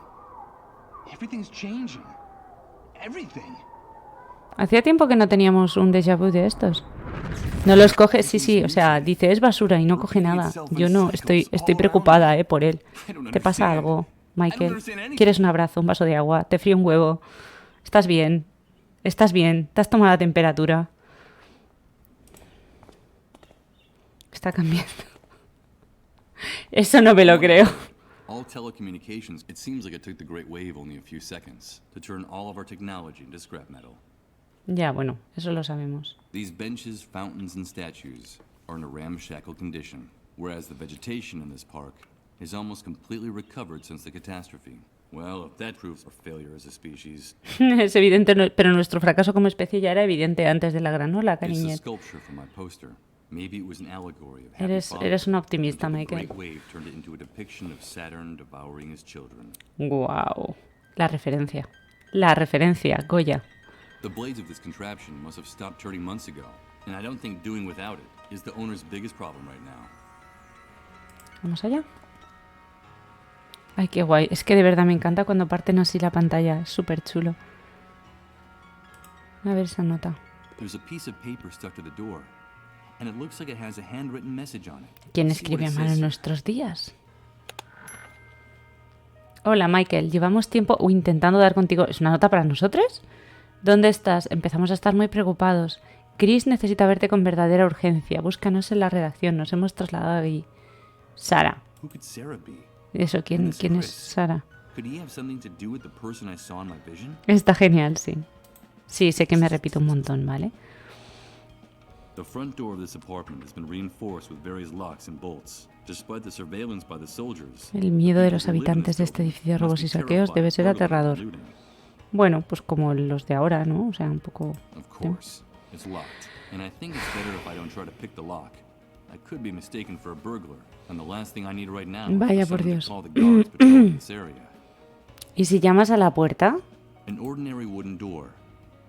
Everything's changing. Everything. Hacía tiempo que no teníamos un déjà vu de estos. No los coge, sí, o sea, dice es basura y no coge nada. Yo no, estoy preocupada, por él. ¿Te pasa algo, Michael? ¿Quieres un abrazo, un vaso de agua? ¿Te frío un huevo? Estás bien. Estás bien. Te has tomado la temperatura. Está cambiando. Eso no me lo creo. All telecommunications, it seems like it took the Great Wave only a few seconds to turn all of our technology into scrap metal. Ya, bueno, eso lo sabemos. These benches, fountains, and statues are in a ramshackle condition, whereas the vegetation in this park is almost completely recovered since the catastrophe. Well, if that proves our failure as a species, Es evidente, pero nuestro fracaso como especie ya era evidente antes de la gran ola, it's a cariñet. sculpture from my poster. Maybe it was an allegory of happy Eres un fatherhood optimista, until the Michael. Great Wave turned it into a depiction of Saturn devouring his children. Wow. La referencia. La referencia, Goya. The blades of this contraption must have stopped turning months ago, and I don't think doing without it is the owner's biggest problem right now. Vamos allá. Ay, qué guay. Es que de verdad me encanta cuando parten así la pantalla. Es súper chulo. A ver esa nota. There's a piece of paper stuck to the door, and it looks like it has a handwritten message on it. ¿Quién See what escribe it a mano says en here. nuestros días? Hola, Michael. Llevamos tiempo intentando dar contigo. ¿Es una nota para nosotros? ¿Dónde estás? Empezamos a estar muy preocupados. Chris necesita verte con verdadera urgencia. Búscanos en la redacción. Nos hemos trasladado allí. Sara. Who could Sarah be? Eso, ¿quién es Sara? Could he have something to do with the person I saw in my vision? Está genial, sí. Sí, sé que me repito un montón, ¿vale? The front door of this apartment has been reinforced with various locks and bolts. Despite the surveillance by the soldiers, El miedo de the los people who live in habitantes de this este building edificio de must robos be y saqueos terrified debe of ser burglary and aterrador. looting. Bueno, pues como los de ahora, ¿no? O sea, un poco... Of course, it's locked, and I think it's better if I don't try to pick the lock. I could be mistaken for a burglar, and the last thing I need right now Vaya is for por someone Dios. to call the guards patrolling this area. ¿Y si llamas a la puerta? An ordinary wooden door,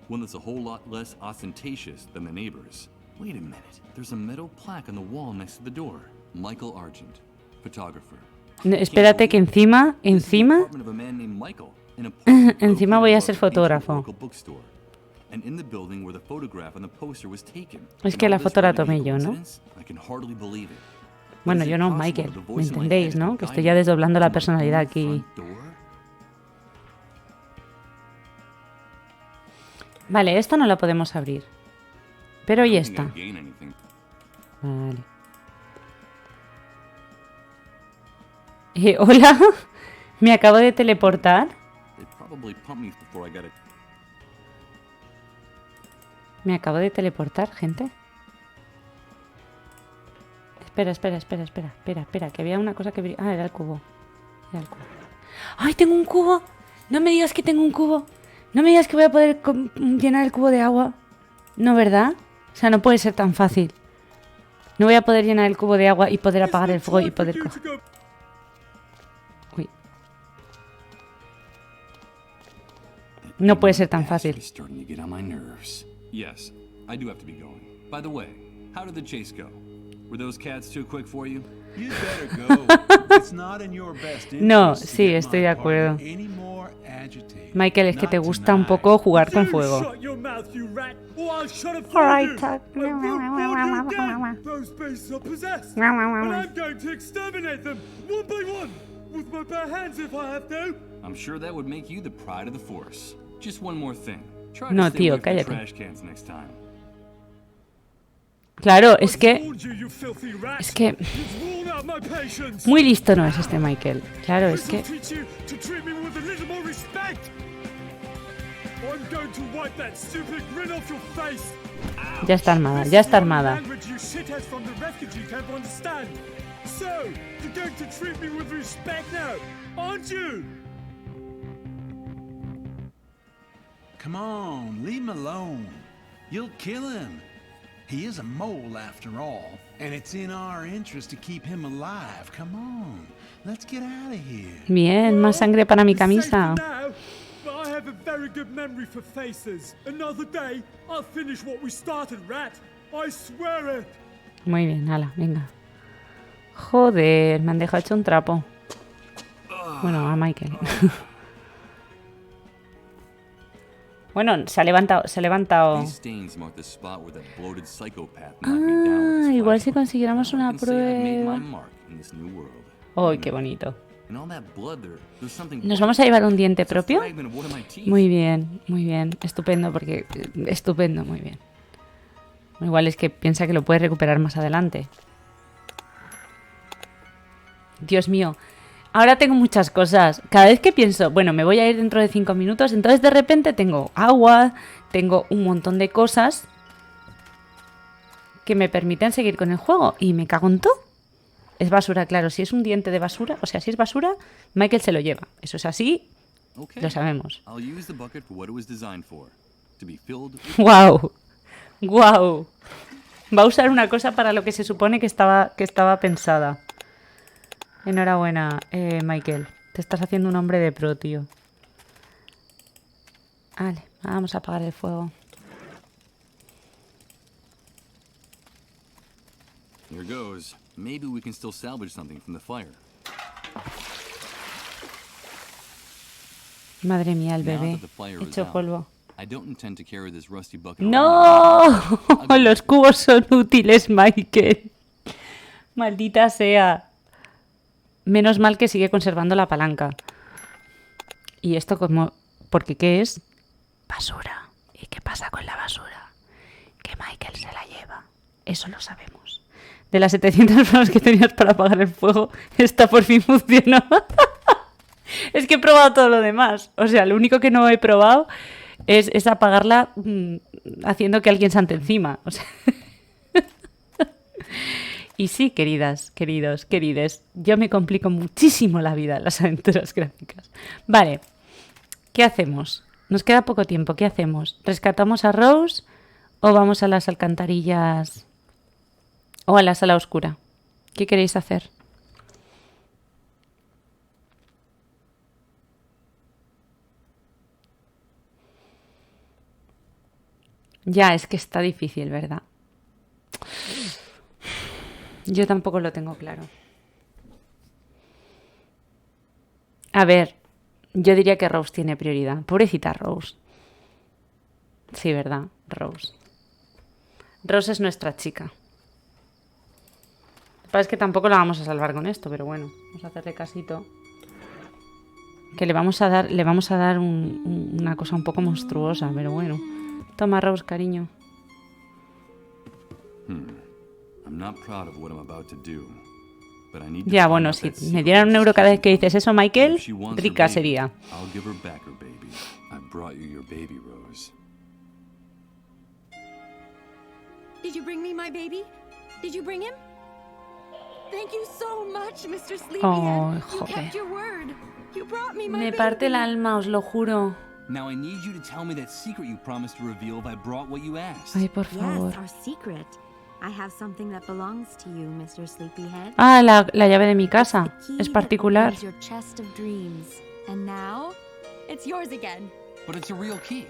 one that's a whole lot less ostentatious than the neighbors. Wait a minute, there's a metal plaque on the wall next to the door. Michael Argent, photographer. No, espérate que encima... Encima voy a ser fotógrafo. Es que la foto la tomé yo, ¿no? Bueno, yo no, Michael. ¿Me entendéis, no? Que estoy ya desdoblando la personalidad aquí. Vale, esta no la podemos abrir. Pero ¿y esta? Vale. Hola, me acabo de teleportar. Me acabo de teleportar, gente. Espera, que había una cosa que... Ah, era el cubo. ¡Ay, tengo un cubo! No me digas que tengo un cubo. No me digas que voy a poder llenar el cubo de agua. No, ¿verdad? O sea, no puede ser tan fácil. No voy a poder llenar el cubo de agua y poder apagar el fuego y poder coger... Uy. No puede ser tan fácil. Yes, I do have to be going. By the way, how did the chase go? Were those cats too quick for you? You'd better go. It's not in your best interest No, to sí, get estoy my de acuerdo. partner any more agitated. Michael, es que te Not gusta un tonight. poco jugar con You fuego. shut your mouth, you rat, or I'll shut it for Alright, you. Tuck. I won't warn you again. Those beasts are possessed, and I'm going to exterminate them one by one, with my bare hands if I have to. I'm sure that would make you the pride of the force. Just one more thing. Try No, to stay tío, away from the cállate. trash cans next time. Claro, es que... Warned you, you filthy rat. Es que... You've worn out my patience. Muy listo no es este Michael. Claro, es que... This'll teach you to treat me with a little more respect. I'm going to wipe that stupid grin off your face. Ya está armada, ya está armada. Language you shitheads from the refugee camp understand. So, you're going to treat me with respect now, aren't you? Come on, leave him alone. You'll kill him. He is a mole after all, and it's in our interest to keep him alive. Come on, let's get out of here. Bien, más sangre para mi camisa. It's safe for now, but I have a very good memory for faces. Another day, I'll finish what we started, rat. I swear it. Muy bien, hala, venga. Joder, me han dejado hecho un trapo. Bueno, a Michael. Bueno, se ha levantado, se ha levantado. These stains mark the spot where that bloated psychopath knocked me down with Ah, his igual si flashlight. consiguiéramos una I can say I've made my prueba. mark in this new world. ¡Ay, qué bonito! In all that blood there's something. ¿Nos vamos a llevar un diente propio? Fragment of one of my teeth. Muy bien. Estupendo, porque... Estupendo, muy bien. Igual es que piensa que lo puede recuperar más adelante. Dios mío. Ahora tengo muchas cosas. Cada vez que pienso, bueno, me voy a ir dentro de 5 minutos, entonces de repente tengo agua, tengo un montón de cosas que me permiten seguir con el juego. Y me cago en todo. Es basura, claro. Si es un diente de basura, o sea, si es basura, Michael se lo lleva. Eso es así, lo sabemos. ¡Guau! ¡Guau! Va a usar una cosa para lo que se supone que estaba pensada. Enhorabuena, Michael. Te estás haciendo un hombre de pro, tío. Vale, vamos a apagar el fuego. Here goes. Maybe we can still salvage something from the fire. Madre mía, el bebé. Hecho polvo. I don't intend to carry this rusty bucket. ¡No! Los cubos son útiles, Michael. Maldita sea. Menos mal que sigue conservando la palanca. Y esto como... Porque ¿qué es? Basura. ¿Y qué pasa con la basura? Que Michael se la lleva. Eso lo sabemos. De las 700 formas que tenías para apagar el fuego, esta por fin funcionó. Es que he probado todo lo demás. O sea, lo único que no he probado es apagarla haciendo que alguien salte encima. O sea... Y sí, queridas, queridos, querides, yo me complico muchísimo la vida en las aventuras gráficas. Vale, ¿qué hacemos? Nos queda poco tiempo, ¿qué hacemos? ¿Rescatamos a Rose o vamos a las alcantarillas o a la sala oscura? ¿Qué queréis hacer? Ya, es que está difícil, ¿verdad? Yo tampoco lo tengo claro. A ver, yo diría que Rose tiene prioridad. Pobrecita Rose. Sí, ¿verdad? Rose. Rose es nuestra chica. Lo que pasa es que tampoco la vamos a salvar con esto, pero bueno, vamos a hacerle casito. Que le vamos a dar una cosa un poco monstruosa, pero bueno. Toma, Rose, cariño. Ya, bueno, si me dieran €1 cada vez que dices eso, Michael, rica sería. Did you bring me my baby? Did you bring him? Thank you so much, Mr. Sleepyhead. Oh, you kept your word. You brought me my Me baby. parte el alma, os lo juro. Now I need you to tell me that secret you promised to reveal if I brought what you asked. Ay, por favor. Yes, our secret. I have something that belongs to you, Mr. Sleepyhead. Ah, la llave de mi casa. Es particular. Your chest of dreams. And now, it's yours again. But it's a real key.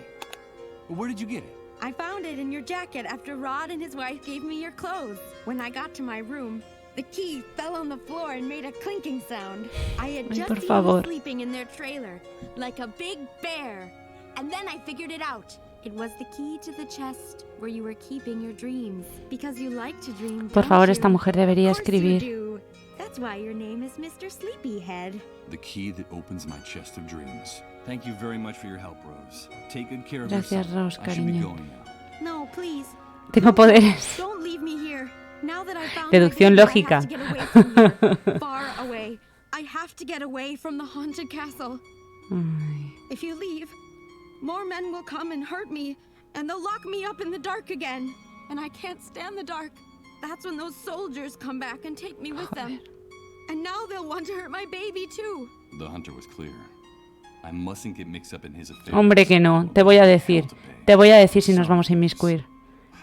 Where did you get it? I found it in your jacket after Rod and his wife gave me your clothes. When I got to my room, the key fell on the floor and made a clinking sound. I had just seen you sleeping in their trailer, like a big bear. And then I figured it out. It was the key to the chest where you were keeping your dreams. Because you like to dream. Por favor, esta mujer debería escribir. That's why your name is Mr. Sleepyhead. The key that opens my chest of dreams. Thank you very much for your help, Rose. Take good care of yourself. Gracias, Rose, I should be cariño. going now. No, please. Tengo poderes. Don't leave me here. Now that I found Deducción my baby, lógica. I have to get away from here. Far away. I have to get away from the haunted castle. Ay. If you leave, more men will come and hurt me, and they'll lock me up in the dark again. And I can't stand the dark. That's when those soldiers come back and take me with them. And now they'll want to hurt my baby too. The hunter was clear. I mustn't get mixed up in his affairs. Hombre, que no. Te voy a decir. Te voy a decir si nos vamos a inmiscuir.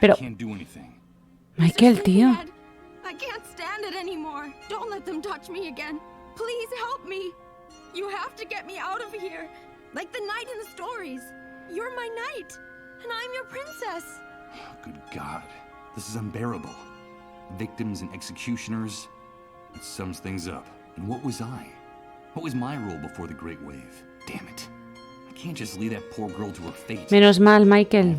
Pero... I can't do anything. Michael, tío. I can't stand it anymore. Don't let them touch me again. Please help me. You have to get me out of here. Like the knight in the stories. You're my knight, and I'm your princess. Good God. This is unbearable. Victims and executioners. It sums things up. And what was I? What was my role before the Great Wave? Damn it. I can't just leave that poor girl to her fate. Menos mal, Michael.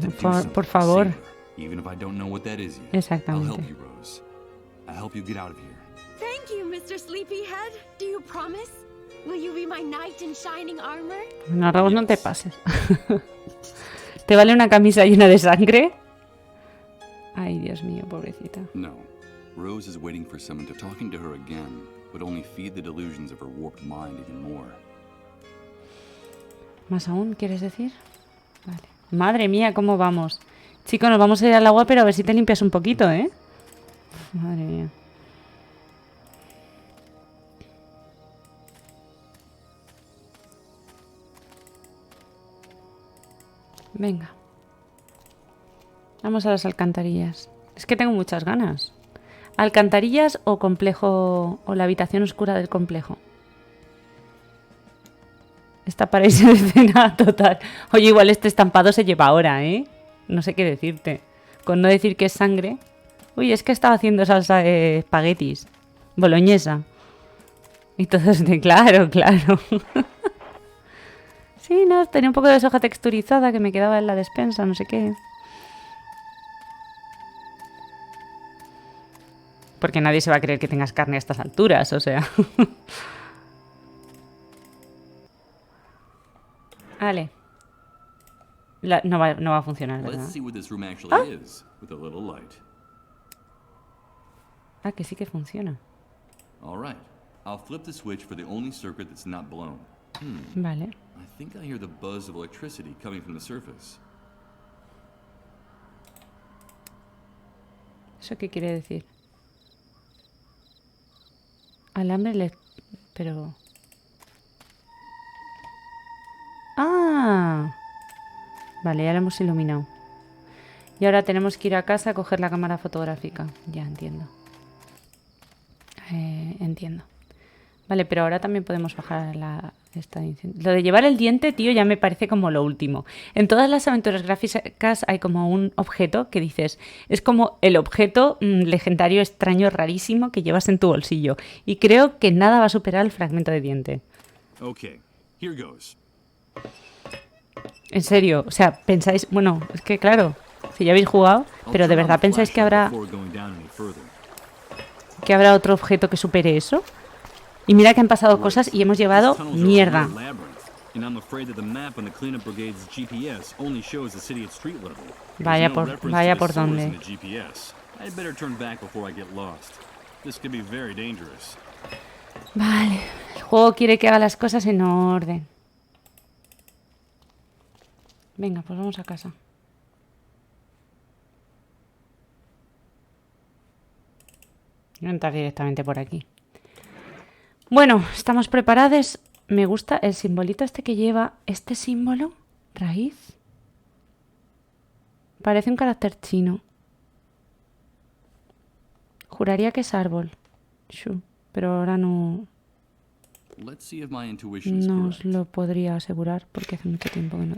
Por favor. Even if I don't know what that is yet. Exactamente. I'll help you, Rose. I'll help you get out of here. Thank you, Mr. Sleepyhead. Do you promise? Will you be my knight in shining armor? No, Rose, no te pases. ¿Te vale una camisa llena de sangre? Ay, Dios mío, pobrecita. No. Rose is waiting for someone to talking to her again, but only feed the delusions of her warped mind even more. ¿Más aún, quieres decir? Vale. Madre mía, ¿cómo vamos? Chico, nos vamos a ir al agua, pero a ver si te limpias un poquito, ¿eh? Madre mía. Venga. Vamos a las alcantarillas. Es que tengo muchas ganas. ¿Alcantarillas o complejo o la habitación oscura del complejo? Esta paraíso de escena total. Oye, igual este estampado se lleva ahora, ¿eh? No sé qué decirte. Con no decir que es sangre. Uy, es que estaba haciendo salsa de espaguetis. Boloñesa. Y todo es de claro, claro. Sí, no, tenía un poco de soja texturizada que me quedaba en la despensa, no sé qué. Porque nadie se va a creer que tengas carne a estas alturas, o sea. Vale. No va a funcionar, ¿verdad? Ah, que sí que funciona. Vale. I think I hear the buzz of electricity coming from the surface. ¿Eso qué quiere decir? Alambre pero... ¡Ah! Vale, ya lo hemos iluminado. Y ahora tenemos que ir a casa a coger la cámara fotográfica. Ya, entiendo. Entiendo. Vale, pero ahora también podemos bajar lo de llevar el diente, tío, ya me parece como lo último. En todas las aventuras gráficas hay como un objeto que dices, es como el objeto legendario, extraño, rarísimo que llevas en tu bolsillo. Y creo que nada va a superar el fragmento de diente. Okay, here goes. En serio, o sea, pensáis, bueno, es que claro, si ya habéis jugado, pero de verdad pensáis que habrá otro objeto que supere eso. Y mira que han pasado cosas y hemos llevado mierda. Vaya por dónde. Vale, el juego quiere que haga las cosas en orden. Venga, pues vamos a casa. Voy a entrar directamente por aquí. Bueno, estamos preparados. Me gusta el simbolito este que lleva. Este símbolo, raíz. Parece un carácter chino. Juraría que es árbol. Pero ahora no... No os lo podría asegurar porque hace mucho tiempo que no...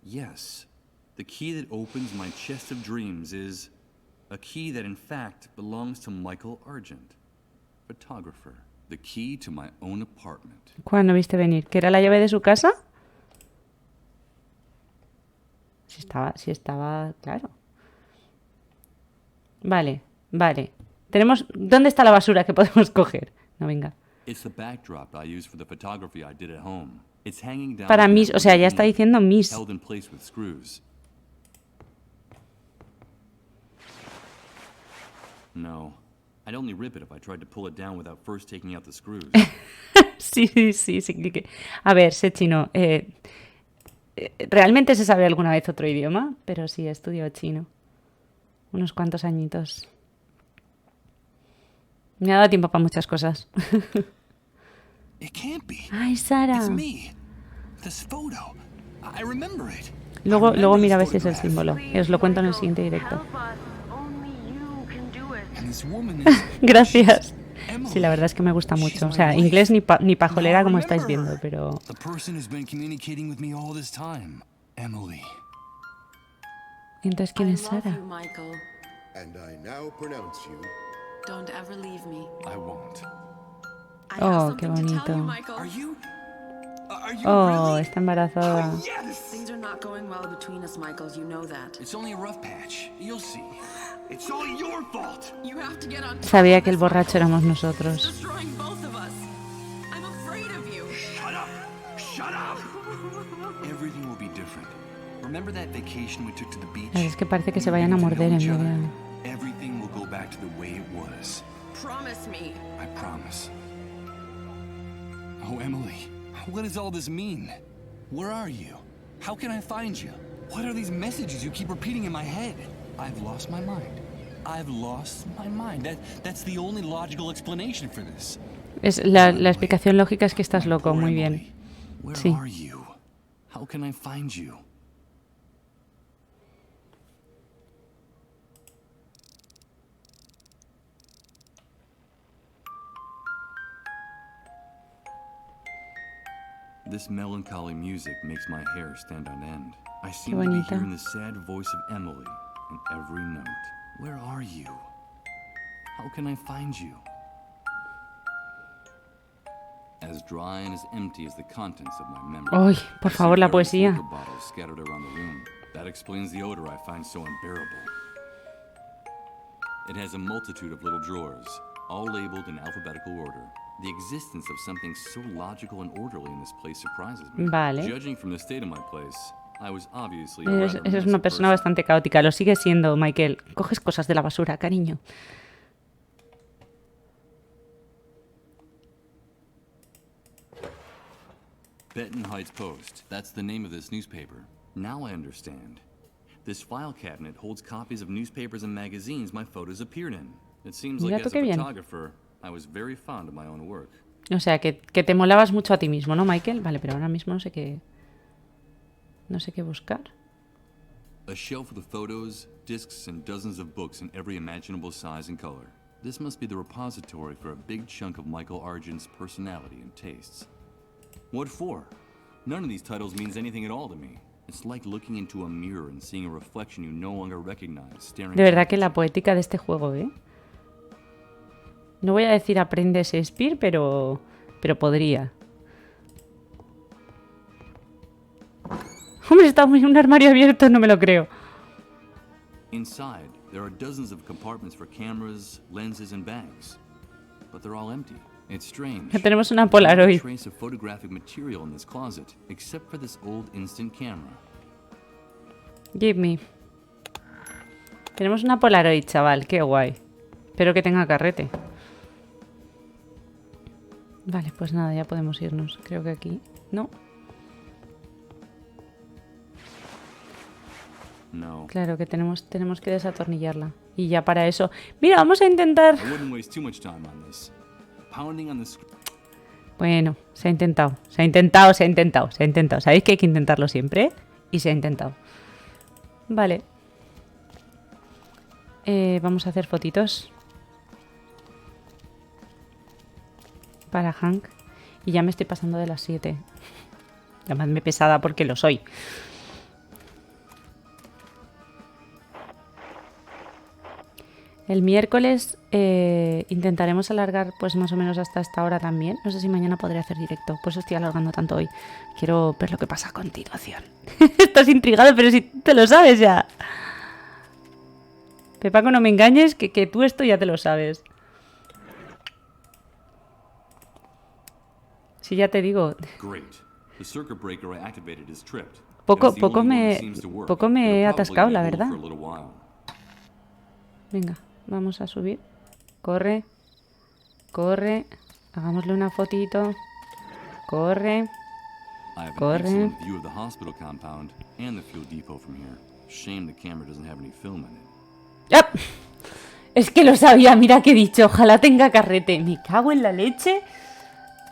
Yes, the key that opens my chest of dreams is a key that in fact belongs to Michael Argent, photographer. The key to my own apartment. ¿Cuándo viste venir? ¿Que era la llave de su casa? Si estaba, claro. Vale. Tenemos... ¿Dónde está la basura que podemos coger? No, venga. Para mis, o sea, ya está diciendo mis. Sí. A ver, sé chino. ¿Realmente se sabe alguna vez otro idioma? Pero sí, he estudiado chino. Unos cuantos añitos. Me ha dado tiempo para muchas cosas. Ay, Sara. Luego mira a ver si es el símbolo. Os lo cuento en el siguiente directo. Gracias. Sí, la verdad es que me gusta mucho. O sea, inglés ni pajolera como estáis viendo, pero... Entonces, ¿quién es Sara? Oh, qué bonito. Oh, está embarazada. Sabía que el borracho éramos nosotros. everything will be different. Remember that vacation we took to the beach? Es que parece que se vayan a morder en vez de... Everything will go back to the way it was. Promise me. I promise. Oh, Emily, what does all this mean? Where are you? How can I find you? What are these messages you keep repeating in my head? I've lost my mind. I've lost my mind. That's the only logical explanation for this. La explicación lógica es que estás loco, muy bien. Sí. Where are you? How can I find you? This melancholy music makes my hair stand on end. I seem to be hearing the sad voice of Emily in every note. Where are you? How can I find you? As dry and as empty as the contents of my memory. Ay, por favor, la poesía. Scattered around the room. That explains the odor I find so unbearable. It has a multitude of little drawers, all labeled in alphabetical order. The existence of something so logical and orderly in this place surprises me. Vale. Judging from the state of my place, I was obviously Es una persona bastante caótica. Lo sigue siendo, Michael. Coges cosas de la basura, cariño. Benton Heights Post. That's the name of this newspaper. Now I understand. This file cabinet holds copies of newspapers and magazines my photos appeared in. It seems like as a photographer, I was very fond of my own work. O sea, que te molabas mucho a ti mismo, ¿no, Michael? Vale, pero ahora mismo no sé qué buscar. A shelf with photos, discs, and dozens of books in every imaginable size and color. This must be the repository for a big chunk of Michael Argent's personality and tastes. What for? None of these titles means anything at all to me. It's like looking into a mirror and seeing a reflection you no longer recognize staring. De verdad que la poética de este juego, ¿eh? No voy a decir aprende Shakespeare, pero podría. Hombre, está muy en un armario abierto, no me lo creo. Inside, there are dozens of compartments for cameras, lenses, and bags, but they're all empty. It's strange. Ya tenemos una Polaroid. Trace of photographic material in this closet, except for this old instant camera. Give me. Tenemos una Polaroid, chaval, qué guay. Espero que tenga carrete. Vale, pues nada, ya podemos irnos. Creo que aquí... No. No. Claro que tenemos que desatornillarla. Y ya para eso... Mira, vamos a intentar... Bueno, se ha intentado. Sabéis que hay que intentarlo siempre. Y se ha intentado. Vale. Vamos a hacer fotitos. Para Hank. Y ya me estoy pasando de las 7. Llamadme pesada porque lo soy. El miércoles intentaremos alargar pues más o menos hasta esta hora también. No sé si mañana podré hacer directo. Por eso estoy alargando tanto hoy. Quiero ver lo que pasa a continuación. Estás intrigado, pero si te lo sabes ya. Pepaco, no me engañes, que tú esto ya te lo sabes. Sí, ya te digo. Poco me he atascado, la verdad. Venga, vamos a subir. Corre. Corre. Hagámosle una fotito. Corre. Corre. ¡Ah! Es que lo sabía, mira que he dicho. Ojalá tenga carrete. Me cago en la leche.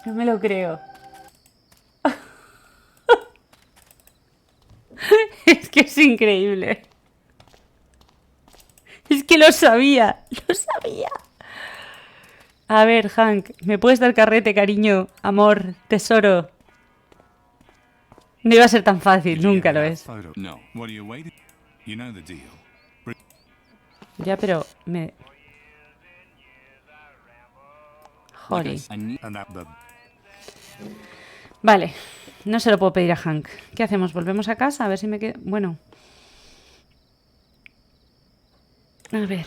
No me lo creo. Es que es increíble. Es que lo sabía. Lo sabía. A ver, Hank, ¿me puedes dar carrete, cariño? Amor, tesoro. No iba a ser tan fácil, nunca lo es. Ya, pero me... Joder. Vale, no se lo puedo pedir a Hank. ¿Qué hacemos? ¿Volvemos a casa? A ver si me quedo... Bueno. A ver.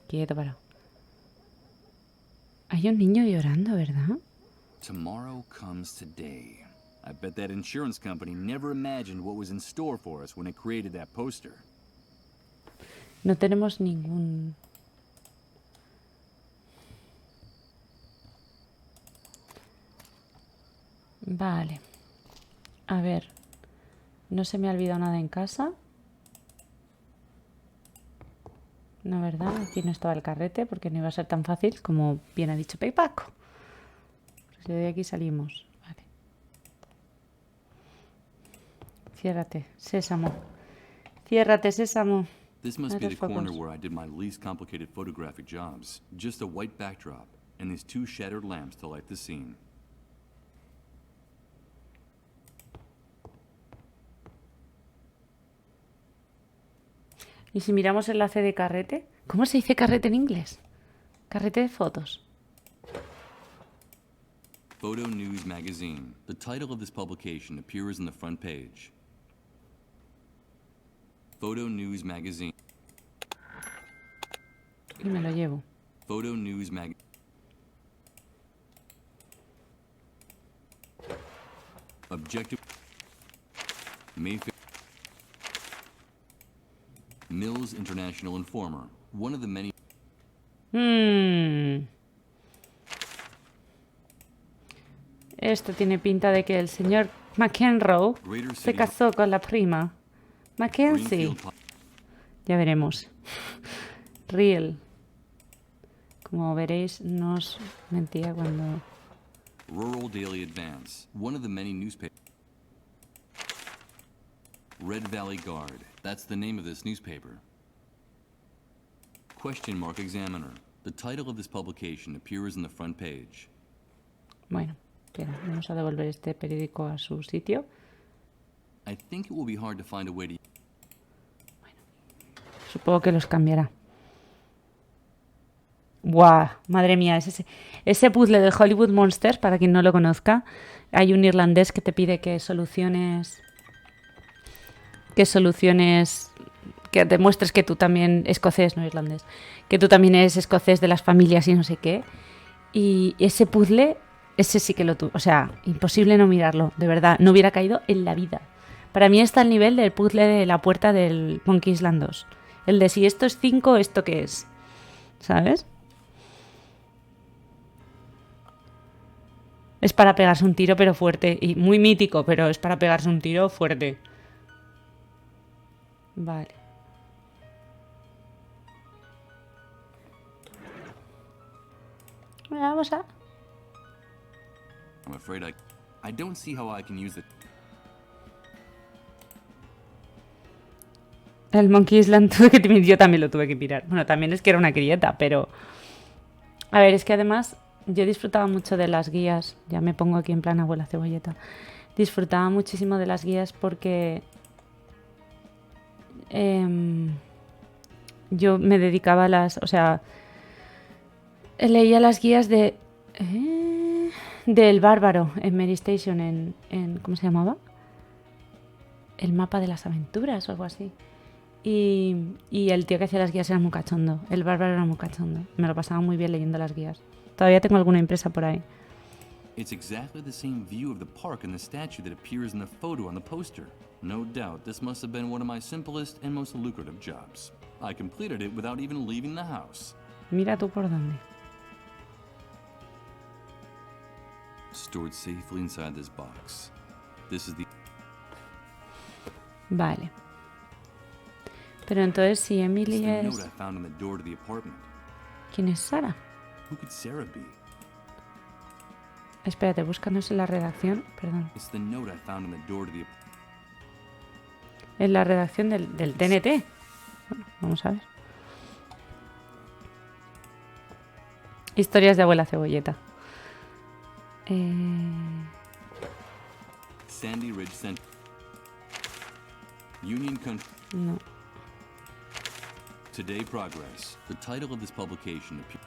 Quieto, parado. Hay un niño llorando, ¿verdad? Tomorrow comes today. I bet that insurance company never imagined what was in store for us when it created that poster. No tenemos ningún... Vale. A ver. No se me ha olvidado nada en casa. No, ¿verdad? Aquí no estaba el carrete porque no iba a ser tan fácil como bien ha dicho Paco. Si de aquí salimos. Vale. Ciérrate, sésamo. Ciérrate, sésamo. This must be the corner where I did my least complicated photographic jobs. Just a white backdrop and these 2 shattered lamps to light the scene. Y si miramos el enlace de carrete, ¿cómo se dice carrete en inglés? Carrete de fotos. Photo News Magazine. The title of this publication appears in the front page. Photo News Magazine. Y me lo llevo. Photo News Mag. Objective. Mayfair. Mills International Informer. One of the many. Esto tiene pinta de que el señor McEnroe se casó con la prima. Mackenzie. Ya veremos. Real. Como veréis, no os mentía cuando... Rural Daily Advance. One of the many newspapers. Red Valley Guard. That's the name of this newspaper. Question Mark Examiner. The title of this publication appears in the front page. Bueno, espera, vamos a devolver este periódico a su sitio. I think it will be hard to find a way to... Bueno, supongo que los cambiará. ¡Guau! Madre mía, ese puzzle de Hollywood Monsters, para quien no lo conozca, hay un irlandés que te pide que soluciones, que demuestres que tú también, escocés, no irlandés, que tú también eres escocés de las familias y no sé qué. Y ese puzzle, ese sí que lo tuve, o sea, imposible no mirarlo, de verdad, no hubiera caído en la vida. Para mí está al nivel del puzzle de la puerta del Monkey Island 2. El de si esto es 5, ¿esto qué es? ¿Sabes? Es para pegarse un tiro, pero fuerte. Y muy mítico, pero es para pegarse un tiro fuerte. Vale. Vamos a... I'm afraid I don't see how I can use it. El Monkey Island yo también lo tuve que mirar. Bueno, también es que era una grieta, pero... A ver, es que además yo disfrutaba mucho de las guías. Ya me pongo aquí en plan abuela cebolleta. Disfrutaba muchísimo de las guías porque... yo me dedicaba a las... O sea... Leía las guías de... del bárbaro en Mary Station en... ¿Cómo se llamaba? El mapa de las aventuras o algo así. Y el tío que hacía las guías era muy cachondo. El bárbaro era muy cachondo. Me lo pasaba muy bien leyendo las guías. Todavía tengo alguna impresa por ahí. It's exactly the same view of the park and the statue that appears in the photo on the poster. No doubt this must have been one of my simplest and most lucrative jobs. I completed it without even leaving the house. Mira tú por dónde. Stored safely inside this box. This is the... Vale. Pero entonces si Emily It's the es... note I found on the door to the apartment. ¿Quién es Sara? Who could Sarah be? Espérate, búscanos en la redacción. Perdón. It's the note I found on the door to the... En la redacción del TNT. Bueno, vamos a ver. Historias de abuela cebolleta. Sandy Ridge Center. Union Country. No. Today Progress. The title of this publication appears.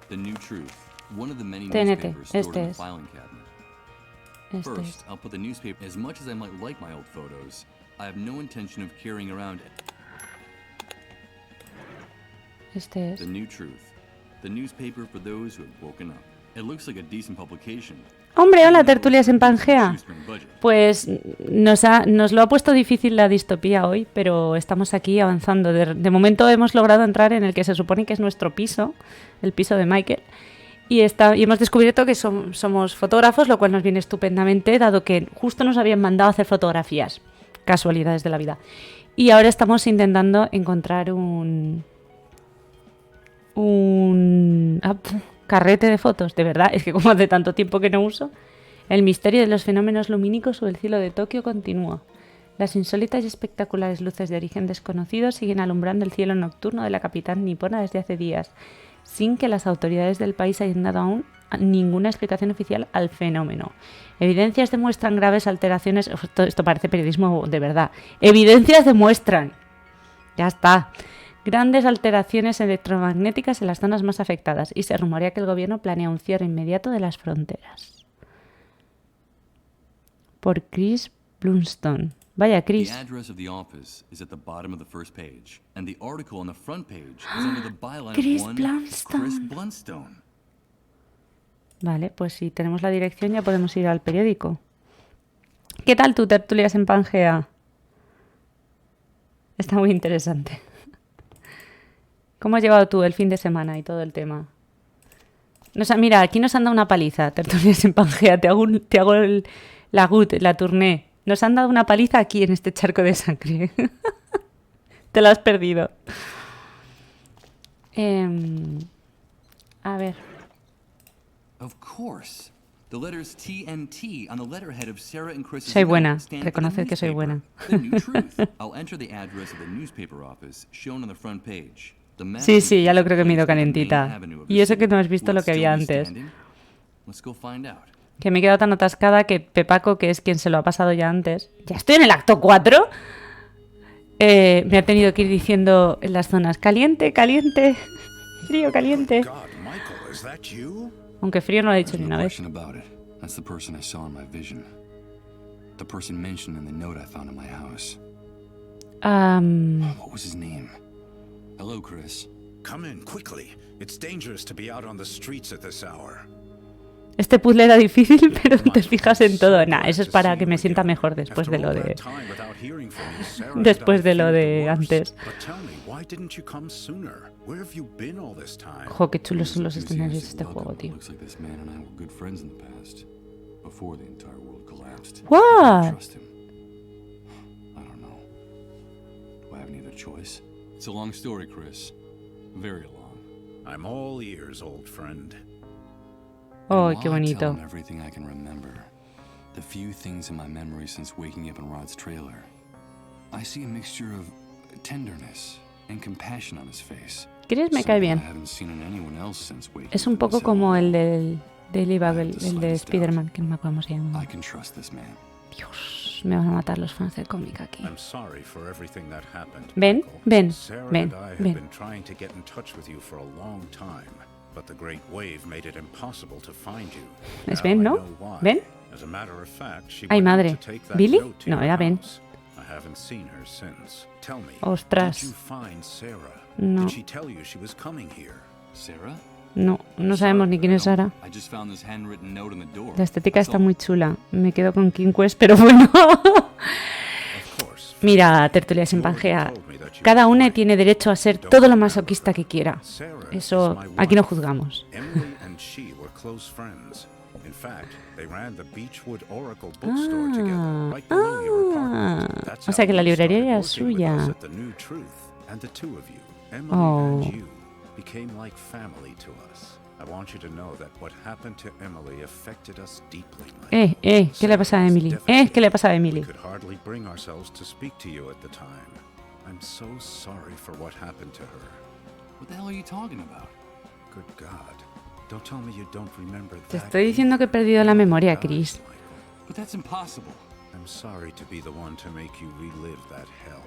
The New Truth. One of the many TNT. newspapers stored Este in the es. filing cabinet. Este First, es. I'll put the newspaper. As much as I might like my old photos, I have no intention of carrying around Este The es. New Truth. The newspaper for those who have woken up. It looks like a decent publication. Hombre, hola, tertulias en Pangea. Pues nos lo ha puesto difícil la distopía hoy, pero estamos aquí avanzando. De momento hemos logrado entrar en el que se supone que es nuestro piso, el piso de Michael, y hemos descubierto que somos fotógrafos, lo cual nos viene estupendamente, dado que justo nos habían mandado a hacer fotografías. Casualidades de la vida. Y ahora estamos intentando encontrar un carrete de fotos, de verdad, es que como hace tanto tiempo que no uso. El misterio de los fenómenos lumínicos sobre el cielo de Tokio continúa. Las insólitas y espectaculares luces de origen desconocido siguen alumbrando el cielo nocturno de la capital nipona desde hace días, sin que las autoridades del país hayan dado aún ninguna explicación oficial al fenómeno. Evidencias demuestran graves alteraciones... Esto parece periodismo de verdad. Evidencias demuestran... Ya está. Grandes alteraciones electromagnéticas en las zonas más afectadas y se rumorea que el gobierno planea un cierre inmediato de las fronteras. Por Chris Blunstone. Vaya, Chris. Chris Blunstone. Vale, pues si tenemos la dirección ya podemos ir al periódico. ¿Qué tal tu tertulias en Pangea? Está muy interesante. ¿Cómo has llevado tú el fin de semana y todo el tema? Mira, aquí nos han dado una paliza, tertulias en Pangea. Te hago la tournée. Nos han dado una paliza aquí en este charco de sangre. Te la has perdido. A ver. Soy buena. Reconoced que soy buena. Sí, ya lo creo que me he ido calentita. Y eso que no has visto lo que había antes. Que me he quedado tan atascada que Pepaco, que es quien se lo ha pasado ya antes... ¿Ya estoy en el acto 4? Me ha tenido que ir diciendo en las zonas caliente, caliente, frío, caliente. Aunque frío no lo ha dicho ni una vez. Hello, Chris. Come in quickly. It's dangerous to be out on the streets at this hour. Este puzzle era difícil, pero te fijas en todo. Nah, eso es para que me sienta mejor después de lo de... después de lo de antes. Jo, qué chulos son los escenarios de este juego, tío. ¡Guau! It's a long story, Chris. Very long. I'm all ears, old friend. Oh, qué bonito. Everything I can remember. The few things in my memory since waking up in Rod's trailer. I see a mixture of tenderness and compassion on his face. Chris me cae bien. Es un poco como el del Daily Bugle, el de Spider-Man, que no me acuerdo cómo se llama. Dios, me van a matar los fans del cómic aquí. Ven. ¿Es Ben, no? ¿Ben? Ay, madre. ¿Billy? No, era Ben. Ostras. No. No sabemos ni quién es Sara. La estética está muy chula. Me quedo con King Quest, pero bueno. Mira, tertulias en Pangea. Cada una tiene derecho a ser todo lo masoquista que quiera. Eso, aquí no juzgamos. O sea que la librería era suya. Oh. Became like family to us. I want you to know that what happened to Emily affected us deeply. ¿Qué le pasa a Emily? ¿Qué le pasa a Emily? We could hardly bring ourselves to speak to you at the time. I'm so sorry for what happened to her. What the hell are you talking about? Good God. Don't tell me you don't remember that. Te estoy diciendo que he perdido la memoria, Chris. But that's impossible. I'm sorry to be the one to make you relive that hell.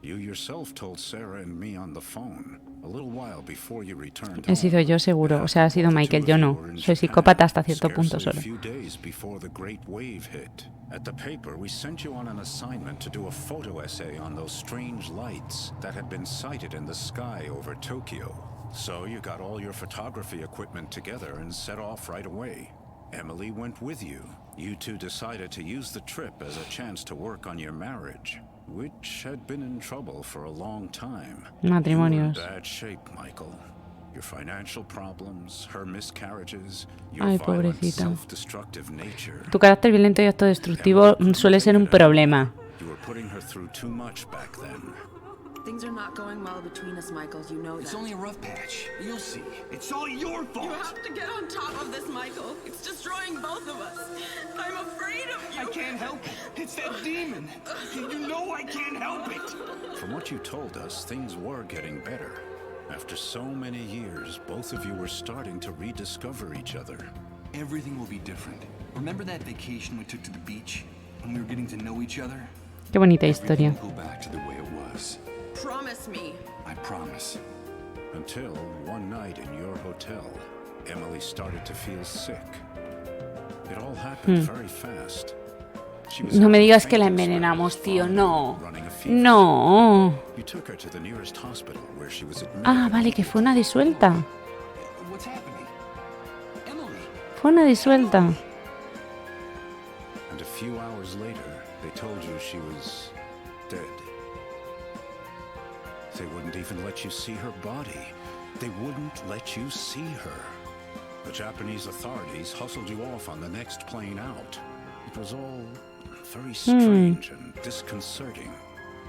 You yourself told Sarah and me on the phone a little while before you returned. He sido yo seguro, o sea, ha sido Michael, yo no. Soy psicópata hasta cierto punto solo. A few days before the great wave hit. At the paper, we sent you on an assignment to do a photo essay on those strange lights that had been sighted in the sky over Tokyo. So you got all your photography equipment together and set off right away. Emily went with you. You two decided to use the trip as a chance to work on your marriage, which had been in trouble for a long time. Matrimonios. You were in bad shape, Michael. Your financial problems, her miscarriages, Ay, your violent, pobrecita. self-destructive nature. Tu carácter violento y autodestructivo suele ser un problema. You were putting her through too much back then. Things are not going well between us, Michael. You know that. It's only a rough patch. You'll see. It's all your fault. You have to get on top of this, Michael. It's destroying both of us. I'm afraid of you. I can't help it. It's that demon. You know I can't help it. From what you told us, things were getting better. After so many years, both of you were starting to rediscover each other. Everything will be different. Remember that vacation we took to the beach when we were getting to know each other? Qué bonita historia. Everything will go back to the way it was. Promise me. I promise. Until one night in your hotel, Emily started to feel sick. It all happened very fast. She was No me having digas que la fainting envenenamos, spells, tío. vomiting, No. running a fever. No. You took her to the nearest hospital where she was admitted. Ah, vale, que fue una disuelta. What's happening? Emily! Fue una disuelta. And a few hours later, they told you she was dead. They wouldn't even let you see her body. They wouldn't let you see her. The Japanese authorities hustled you off on the next plane out. It was all very strange and disconcerting.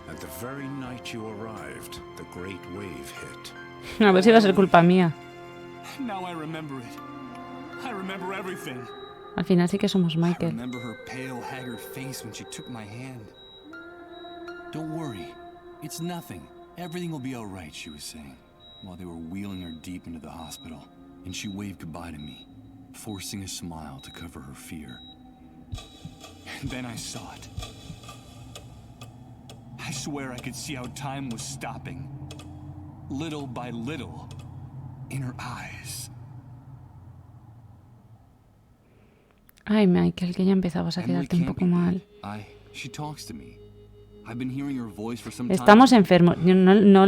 And the very night you arrived, the great wave hit. A ver si va a ser culpa mía. Now I remember it. I remember everything. Al final sí que somos I Michael. remember her pale, haggard face when she took my hand. Don't worry. It's nothing. Everything will be all right, she was saying, while they were wheeling her deep into the hospital. And she waved goodbye to me, forcing a smile to cover her fear. And then I saw it. I swear I could see how time was stopping. Little by little. In her eyes. Ay, Michael, que ya empezabas a Emily quedarte un can't poco be mal. dead. She talks to me. I've been hearing her voice for some time. Estamos enfermos. No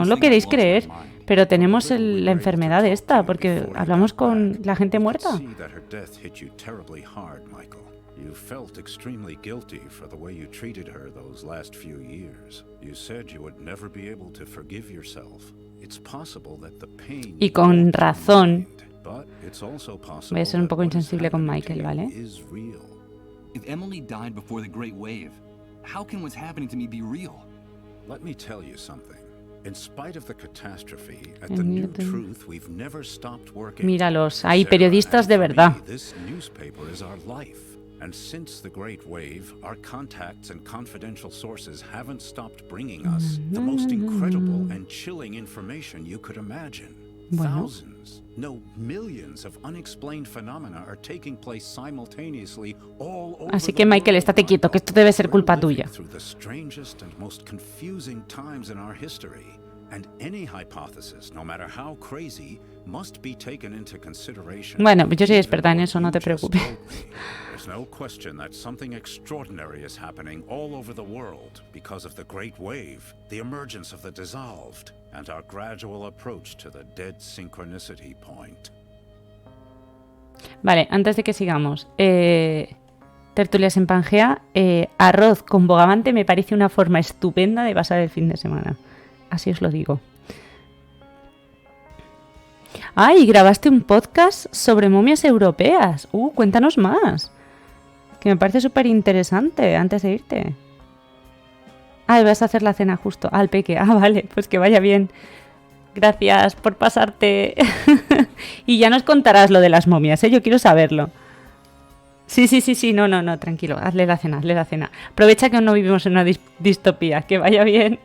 lo queréis creer, pero tenemos la enfermedad esta, porque hablamos con la gente muerta. See that her death hit you terribly hard, Michael. You felt extremely guilty for the way you treated her those last few years. You said you would never be able to forgive yourself. It's possible that the pain Y con razón. but it's also possible Voy a ser un poco that what is insensible con happening to Michael, you ¿vale? is real. If Emily died before the Great Wave, how can what's happening to me be real? Let me tell you something. In spite of the catastrophe, at the new truth, we've never stopped working. Míralos, hay Sarah, periodistas and de for verdad. me, this newspaper is our life. And since the Great Wave, our contacts and confidential sources haven't stopped bringing us the most incredible and chilling information you could imagine. Bueno. Thousands, no, millions of unexplained phenomena are taking place simultaneously all over Así the que, Michael, world, estate quieto, Michael. que esto debe ser We're culpa living tuya. through the strangest and most confusing times in our history, and any hypothesis, no matter how crazy, must be taken into consideration. Bueno, pues yo soy Even experta en what eso, no te you just preocupes. told me. There's no question that something extraordinary is happening all over the world because of the Great Wave, the emergence of the dissolved, and our gradual approach to the Dead Synchronicity point. Vale, antes de que sigamos, tertulias en Pangea, arroz con bogavante me parece una forma estupenda de pasar el fin de semana. Así os lo digo. ¡Ay! Grabaste un podcast sobre momias europeas. Cuéntanos más. Que me parece súper interesante antes de irte. Vas a hacer la cena justo. Al peque. Vale, pues que vaya bien. Gracias por pasarte. Y ya nos contarás lo de las momias, ¿eh? Yo quiero saberlo. Sí. No, tranquilo. Hazle la cena. Aprovecha que aún no vivimos en una distopía. Que vaya bien.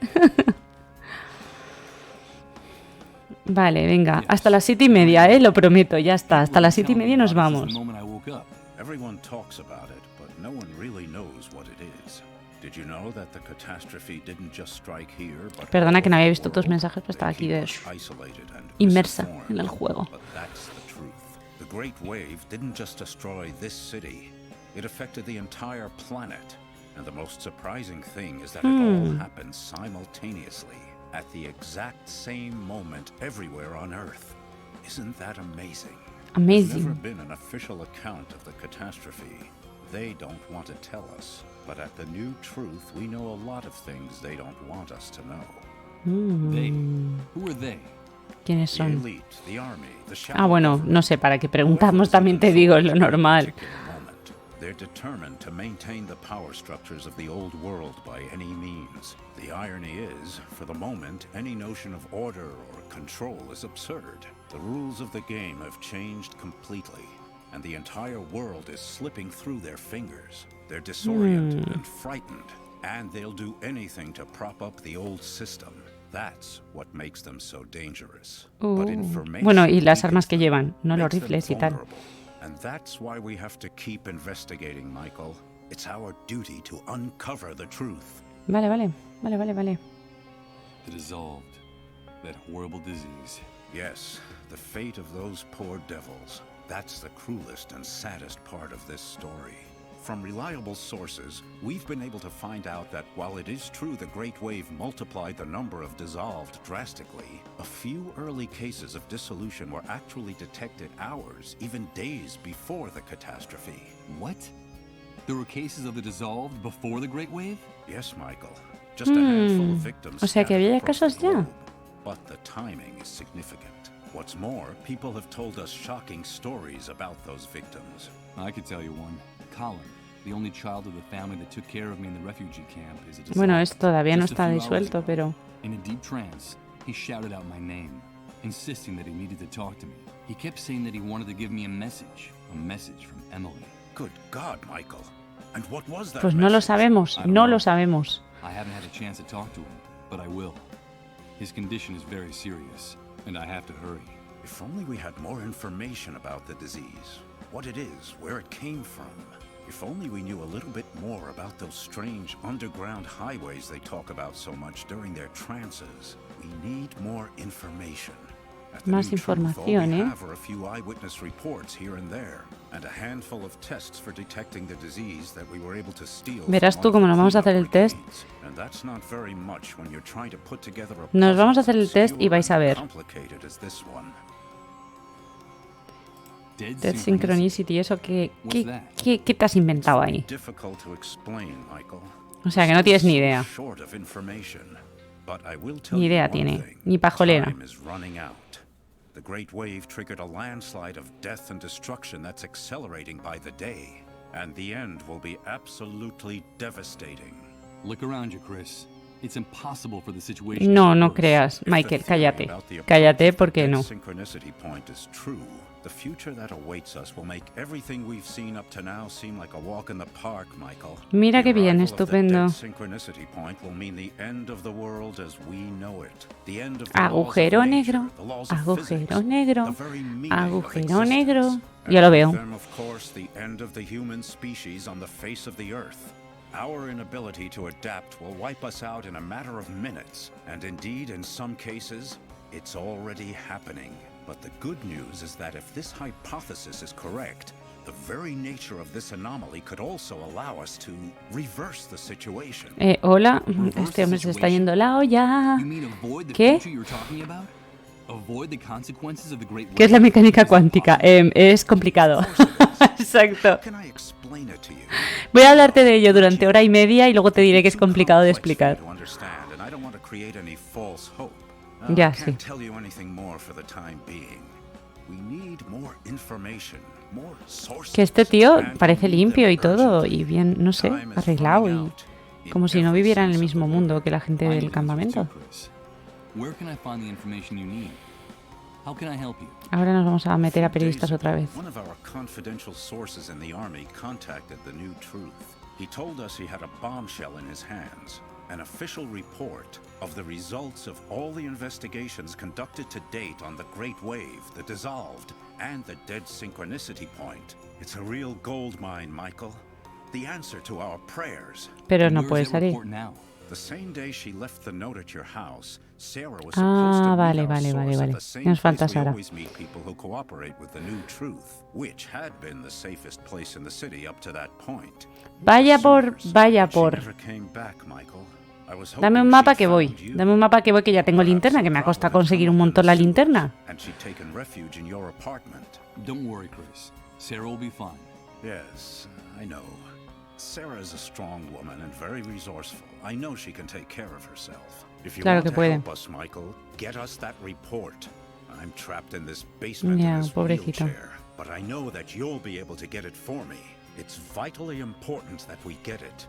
Vale, venga. Hasta las 7:30, lo prometo. Ya está. Hasta las 7:30 nos vamos. Everyone talks about it, but no one really knows what it is. Did you know that the catastrophe didn't just strike here, but Perdona que no había all visto over tus the mensajes, world pero estaba and aquí keep de us isolated and inmersa misinformed? en el juego. But that's the truth. The Great Wave didn't just destroy this city. It affected the entire planet. And the most surprising thing is that it all happened simultaneously. at the exact same moment everywhere on Earth. Isn't that amazing? There's never been an official account of the catastrophe. They don't want to tell us. But at the new truth, we know a lot of things they don't want us to know. They? Who are they? ¿Quiénes The son? elite, the army, the shadow Ah, bueno, government. no sé, para que preguntamos también te digo lo normal. They're determined to maintain the power structures of the old world by any means. The irony is, for the moment, any notion of order or control is absurd. The rules of the game have changed completely, and the entire world is slipping through their fingers. They're disoriented and frightened, and they'll do anything to prop up the old system. That's what makes them so dangerous. But information Bueno, y las armas que weakens them, llevan, no los makes them rifles y tal. vulnerable. And that's why we have to keep investigating, Michael. It's our duty to uncover the truth. Vale. The dissolved. That horrible disease. Yes, the fate of those poor devils. That's the cruelest and saddest part of this story. From reliable sources, we've been able to find out that while it is true the Great Wave multiplied the number of dissolved drastically, a few early cases of dissolution were actually detected hours, even days before the catastrophe. What? There were cases of the dissolved before the Great Wave? Yes, Michael. Just a handful of victims. O sea que había casos ya. But the timing is significant. What's more, people have told us shocking stories about those victims. I could tell you one. Colin, the only child of the family that took care of me in the refugee camp, is a dissolved. Bueno, esto todavía no Just a está few hours disuelto, ago, pero... In a deep trance, he shouted out my name, insisting that he needed to talk to me. He kept saying that he wanted to give me a message from Emily. Good God, Michael. And what was that Pues no lo message? sabemos, I don't no know. lo sabemos. I haven't had a chance to talk to him, but I will. His condition is very serious, and I have to hurry. If only we had more information about the disease, what it is, where it came from. If only we knew a little bit more about those strange underground highways they talk about so much during their trances. We need more information. At the Más new truth, all información, we ¿eh? have are a few eyewitness reports here and there, and a handful of tests for detecting the disease that we were able to steal. Verás tú from cómo one of nos the vamos a hacer el cleanup test. brigades. And that's not very much when you're trying to put together a Nos vamos a puzzle hacer el as test y obscure vais a ver. and complicated as this one. Dead Synchronicity, ¿eso qué What's that? te has inventado ahí? Difficult to explain, Michael. O sea, que no tienes ni idea. Short of information, but I will tell Ni you idea one tiene, thing. ni pajolera. Time is running out. The Great Wave triggered a landslide of death and destruction that's accelerating by the day, and the end will be absolutely devastating. Look around you, Chris. It's impossible for the situation No, to no get worse. creas. If the Michael, theory cállate. about the approach Cállate of the porque Dead no. Synchronicity point is true. The future that awaits us will make everything we've seen up to now seem like a walk in the park, Michael. Mira The qué bien, arrival of the estupendo. Dead Synchronicity point will mean the end of the world as we know it. The end of the laws of Agujero nature, negro, the laws of physics, agujero negro, the very meaning agujero of negro. existence. Ya lo And veo. with them, of course, the end of the human species on the face of the earth. Our inability to adapt will wipe us out in a matter of minutes, and indeed, in some cases, it's already happening. But the good news is that if this hypothesis is correct, the very nature of this anomaly could also allow us to reverse the situation. Hola, este hombre se está yendo la olla. You mean avoid the ¿Qué? future you're talking about? Avoid the consequences of the Great Wave? ¿Qué es la mecánica cuántica? Es complicado. Exacto. Can I explain it to you? Voy a hablarte de ello durante hora y media y luego te diré que es complicado de explicar. To understand, and I don't want to create any false hope. Ya, I can't sí. tell you anything more for the time being. We need more information, more sources. Que este tío and parece we need limpio y them todo, urgently. y bien, no sé, Time is arreglado, running y out in como si no every viviera en el sense of mismo the mundo word. que la gente I'm del in this with campamento. you, Chris. Where can I find the information you need? How can I help you? Ahora nos vamos a meter a Few days periodistas otra ago, vez. One of our confidential sources in the army contacted the new truth. He told us he had a bombshell in his hands, an official report of the results of all the investigations conducted to date on the Great Wave, the Dissolved, and the Dead Synchronicity point. It's a real gold mine, Michael. The answer to our prayers. Pero no Where's puede that salir. report now? The same day she left the note at your house, Sarah was Ah, supposed to vale, meet our vale, source vale, at vale. the same Nos falta place we Sara. always meet people who cooperate with the new truth, which had been the safest place in the city up to that point. Vaya por, Suitors. vaya But she por. never came back, Michael. Dame un mapa que voy. Dame un mapa que voy, que ya tengo linterna, que me ha costado conseguir un montón la linterna. Don't worry, Chris. Sarah will be fine. Yes, I know. Sarah is a strong woman and very resourceful. I know she can take care of herself. If you want to help us, Michael, get us that report. I'm trapped in this basement in this wheelchair, but I know that you'll be able to get it for me. It's vitally important that we get it.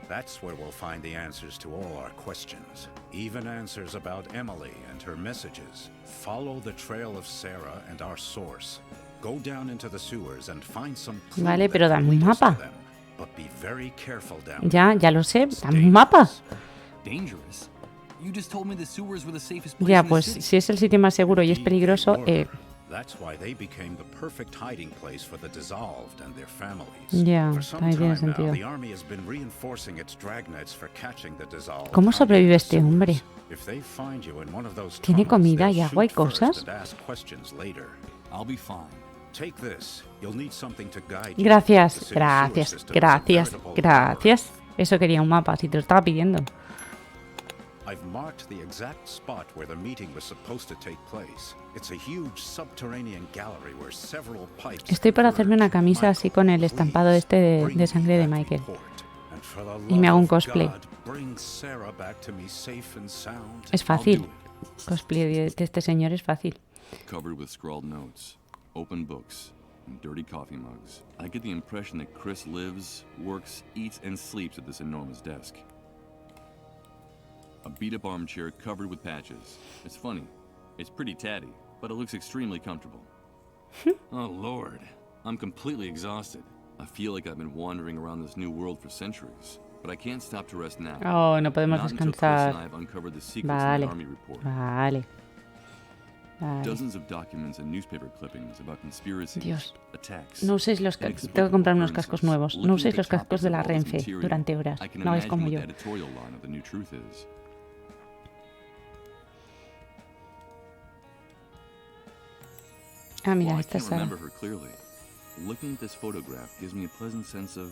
That's where we'll find the answers to all our questions, even answers about Emily and her messages. Follow the trail of Sarah and our source. Go down into the sewers and find some clue. Vale, pero dame un mapa. But be very careful down ya lo sé, dame un mapa. Dangerous. You just told me the sewers were the safest place Ya, in the pues city. si es el sitio más seguro y es peligroso, That's why they became the perfect hiding place for the dissolved and their families. Ya, For some ahí tiene time now, sentido. the army has been reinforcing its dragnets for catching the dissolved. ¿Cómo sobrevive este hombre? If they find you in one of those ¿Tiene tunnels, comida they'll y agua y shoot first cosas? and ask questions later. I'll be fine. Take this. You'll need something to guide you. Gracias, The city gracias, sewer system is a gracias, veritable gracias. Eso quería un mapa, si te lo estaba pidiendo. I've marked the exact spot where the meeting was supposed to take place. It's a huge subterranean gallery where several pipes. Estoy por hacerme una camisa así con el estampado este de sangre de Michael. Y me hago un cosplay. Es fácil. Cosplay de este señor es fácil. Covered with scrawled notes, open books, and dirty coffee mugs. I get the impression that Chris lives, works, eats, and sleeps at this enormous desk. A beat-up armchair covered with patches. It's funny. It's pretty tatty, but it looks extremely comfortable. Oh, Lord. I'm completely exhausted. I feel like I've been wandering around this new world for centuries, but I can't stop to rest now. Oh, no podemos Not until Chris and descansar. I have uncovered the secrets in the Army report. Vale. Dozens of documents and newspaper clippings about conspiracies, Dios. attacks. No uséis los cascos. Tengo que comprarme unos cascos nuevos. No uséis los cascos de la Renfe durante horas. No hagáis como yo. Ah, mira, esta es Sara. Looking at this photograph gives me a pleasant sense of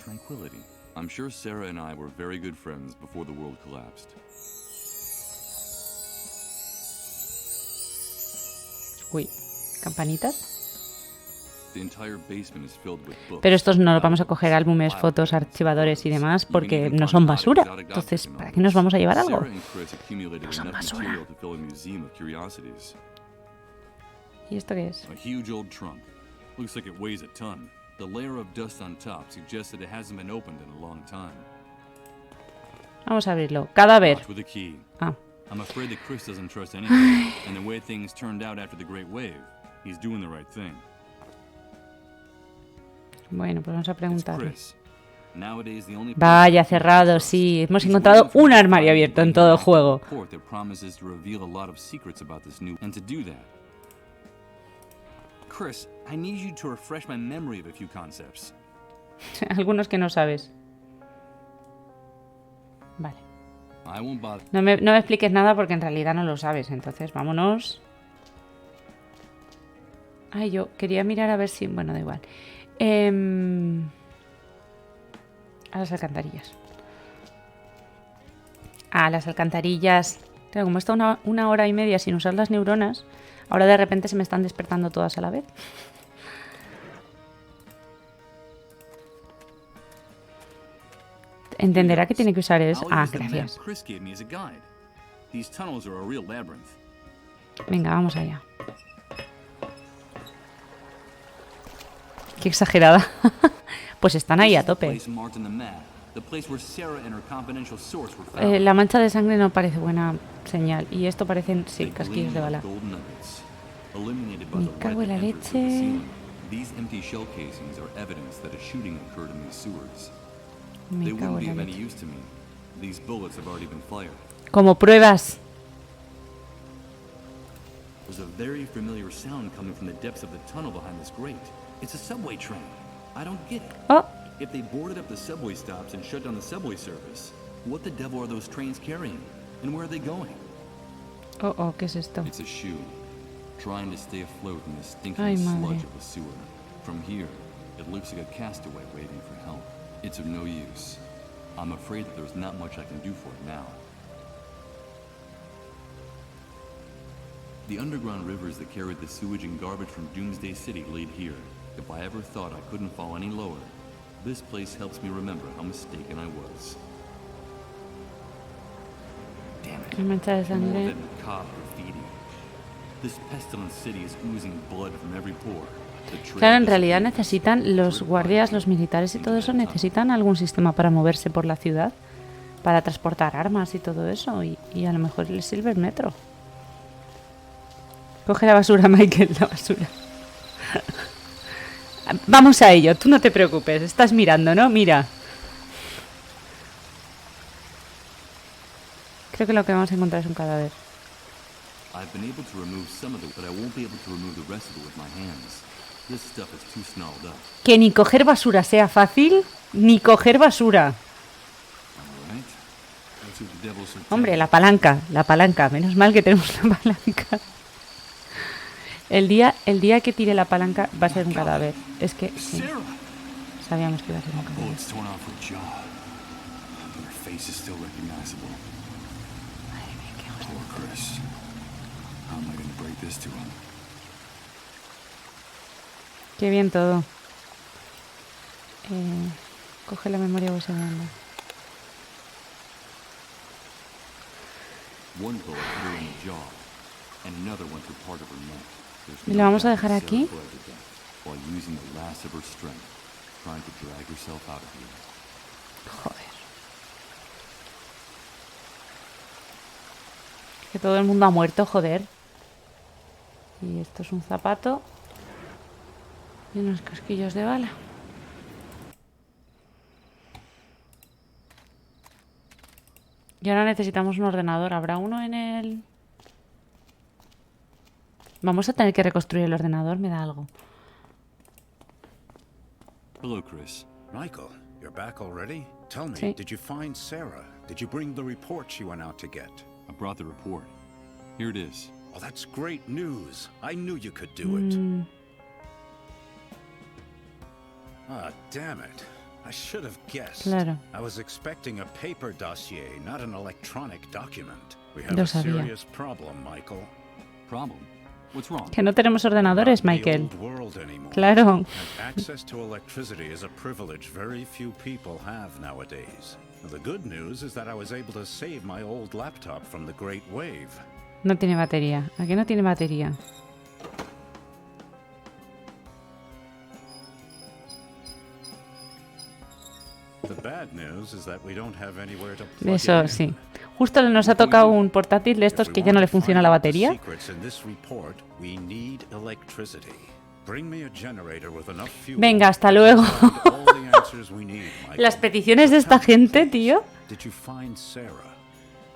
tranquility. I'm sure Sarah and I were very good friends before the world collapsed. Uy, campanitas. The entire basement is filled with books. Pero estos no los vamos a coger álbumes, fotos, archivadores y demás porque no son basura. Entonces, ¿para qué nos vamos a llevar algo? No son basura. ¿Y esto qué es? A huge old trunk. Looks like it weighs a ton. The layer of dust on top suggests that it hasn't been opened in a long time. Vamos a abrirlo. Cadáver. Locked with a key. Ah. I'm afraid that Chris doesn't trust anything, and the way things turned out after the Great Wave, he's doing the right thing. Bueno, pues vamos a preguntarle. Vaya, cerrado, sí. Hemos encontrado un armario abierto en todo el juego. Chris, I need you to refresh my memory of a few concepts. Algunos que no sabes. Vale. No me expliques nada porque en realidad no lo sabes. Entonces, vámonos. Ay, yo quería mirar a ver si... Bueno, da igual. A las alcantarillas. A las alcantarillas. Claro, como he estado una hora y media sin usar las neuronas, ahora de repente se me están despertando todas a la vez. ¿Entenderá que tiene que usar eso? Ah, gracias. Venga, vamos allá. Qué exagerada. Pues están ahí a tope. La mancha de sangre no parece buena señal. Y esto parecen, sí, casquillos de bala. Me cago en la leche. Me cago en la leche. Como pruebas. There's a very familiar sound coming from the depths of the tunnel behind this grate. It's a subway train. I don't get it. Oh. If they boarded up the subway stops and shut down the subway service, what the devil are those trains carrying? And where are they going? Oh, ¿qué es esto? It's a shoe, trying to stay afloat in the stinking sludge of the sewer. From here, it looks like a castaway waiting for help. It's of no use. I'm afraid that there's not much I can do for it now. The underground rivers that carried the sewage and garbage from Doomsday City lead here. If I ever thought I couldn't fall any lower, this place helps me remember how mistaken I was. Damn it. Mancha de sangre. More than cop graffiti. This pestilent city is oozing blood from every pore. Claro, en realidad necesitan los guardias, los militares y todo eso, necesitan algún sistema para moverse por la ciudad, para transportar armas y todo eso, y a lo mejor les sirve el metro. Coge la basura, Michael, la basura. Vamos a ello, tú no te preocupes, estás mirando, ¿no? Mira. Creo que lo que vamos a encontrar es un cadáver. I've been able to remove some of it, but I won't be able to remove the rest of it with my hands. This stuff is too snarled up. Que ni coger basura sea fácil, ni coger basura. Hombre, la palanca, menos mal que tenemos la palanca. El día que tire la palanca va a ser un cadáver. Es que sí. Sabíamos que iba a ser un cadáver. Qué bien todo. Coge la memoria o segundo. Y lo vamos a dejar aquí. Joder. Que todo el mundo ha muerto, joder. Y esto es un zapato. Y unos casquillos de bala. Y ahora necesitamos un ordenador. ¿Habrá uno en el...? Vamos a tener que reconstruir el ordenador, me da algo. Hello, Chris. Michael, you're back already? Tell me, Sí. did you find Sarah? Did you bring the report she went out to get? I brought the report. Here it is. Oh, that's great news. I knew you could do it. Ah, damn it. I should have guessed. Claro. I was expecting a paper dossier, not an electronic document. We have Lo a sabía. serious problem, Michael. Problem? What's wrong? Que no tenemos ordenadores, Not the Michael. old world anymore. Claro. And access to electricity is a privilege very few people have nowadays. The good news is that I was able to save my old laptop from the Great Wave. No tiene batería. ¿A qué no tiene batería? The bad news is that we don't have anywhere to plug it Eso in. sí. Justo nos ha tocado un portátil de estos que ya no le funciona la batería. Venga, hasta luego. Las peticiones de esta gente, tío.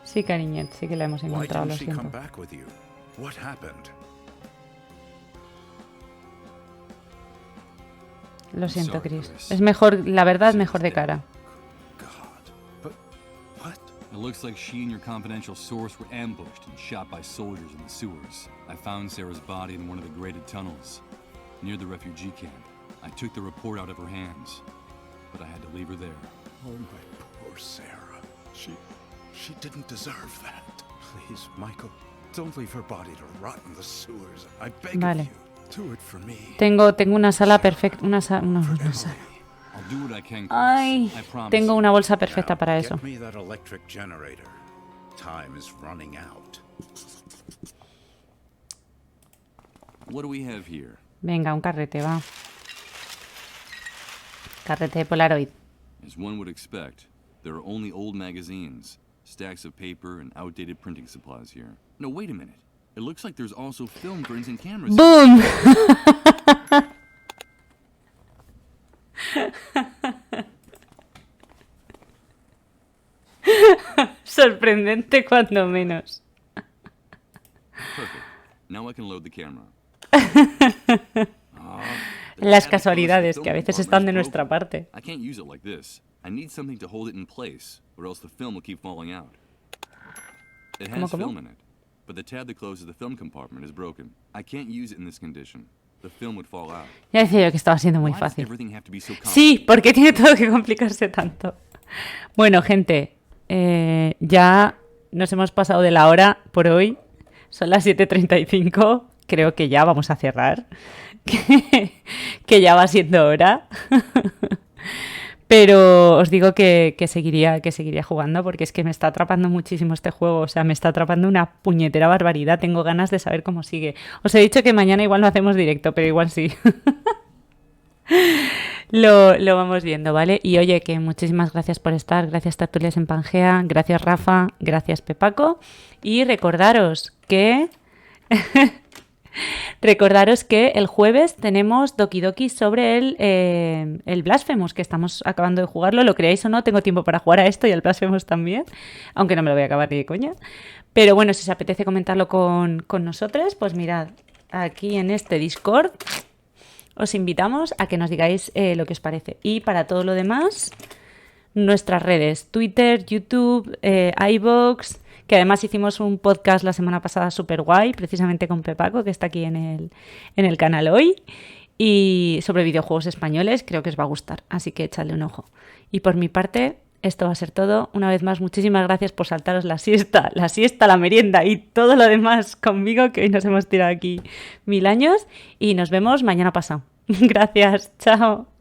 Sí, cariñet, sí que la hemos encontrado, lo siento. Lo siento, Chris. Es mejor, la verdad es mejor de cara. It looks like she and your confidential source were ambushed and shot by soldiers in the sewers. I found Sarah's body in one of the grated tunnels, near the refugee camp. I took the report out of her hands, but I had to leave her there. Oh, my poor Sarah. She didn't deserve that. Please, Michael, don't leave her body to rot in the sewers. I beg of Vale. you. Do it for me. Tengo una sala perfecta. Una sala. I'll do what I can, Chris. Ay, I promise. tengo una bolsa perfecta para eso. Get me that electric generator. Time is running out. What do we have here? Venga, un carrete, va. Carrete de Polaroid. As one would expect, there are only old magazines, stacks of paper, and outdated printing supplies here. No, wait a minute. It looks like there's also film prints and cameras. ¡Boom! Sorprendente cuando menos. Perfect. Now I can load the camera. Las casualidades que a veces están de nuestra parte. I can't use it like this. I need something to hold it in place, or else the film will keep falling out. It has film in it, but the tab that closes the film compartment is broken. I can't use it in this condition. The film would fall out. Ya decía yo que estaba siendo muy Why does fácil. everything have to be so Sí, ¿por qué tiene todo que complicarse tanto? Bueno, gente, ya nos hemos pasado de la hora por hoy. Son las 7:35. Creo que ya vamos a cerrar. Que ya va siendo hora. Pero os digo que seguiría jugando porque es que me está atrapando muchísimo este juego. O sea, me está atrapando una puñetera barbaridad. Tengo ganas de saber cómo sigue. Os he dicho que mañana igual no hacemos directo, pero igual sí. Lo vamos viendo, ¿vale? Y oye, que muchísimas gracias por estar. Gracias Tertulias en Pangea. Gracias Rafa. Gracias Pepaco. Y recordaros que... el jueves tenemos Doki Doki sobre el Blasphemous, que estamos acabando de jugarlo. Lo creáis o no, tengo tiempo para jugar a esto y al Blasphemous también, aunque no me lo voy a acabar ni de coña. Pero bueno, si os apetece comentarlo con nosotros, pues mirad, aquí en este Discord os invitamos a que nos digáis lo que os parece. Y para todo lo demás, nuestras redes, Twitter, YouTube, iVoox... que además hicimos un podcast la semana pasada súper guay, precisamente con Pepaco, que está aquí en el canal hoy, y sobre videojuegos españoles, creo que os va a gustar, así que echadle un ojo. Y por mi parte, esto va a ser todo. Una vez más, muchísimas gracias por saltaros la siesta, la merienda y todo lo demás conmigo, que hoy nos hemos tirado aquí 1000 años, y nos vemos mañana pasado. Gracias, chao.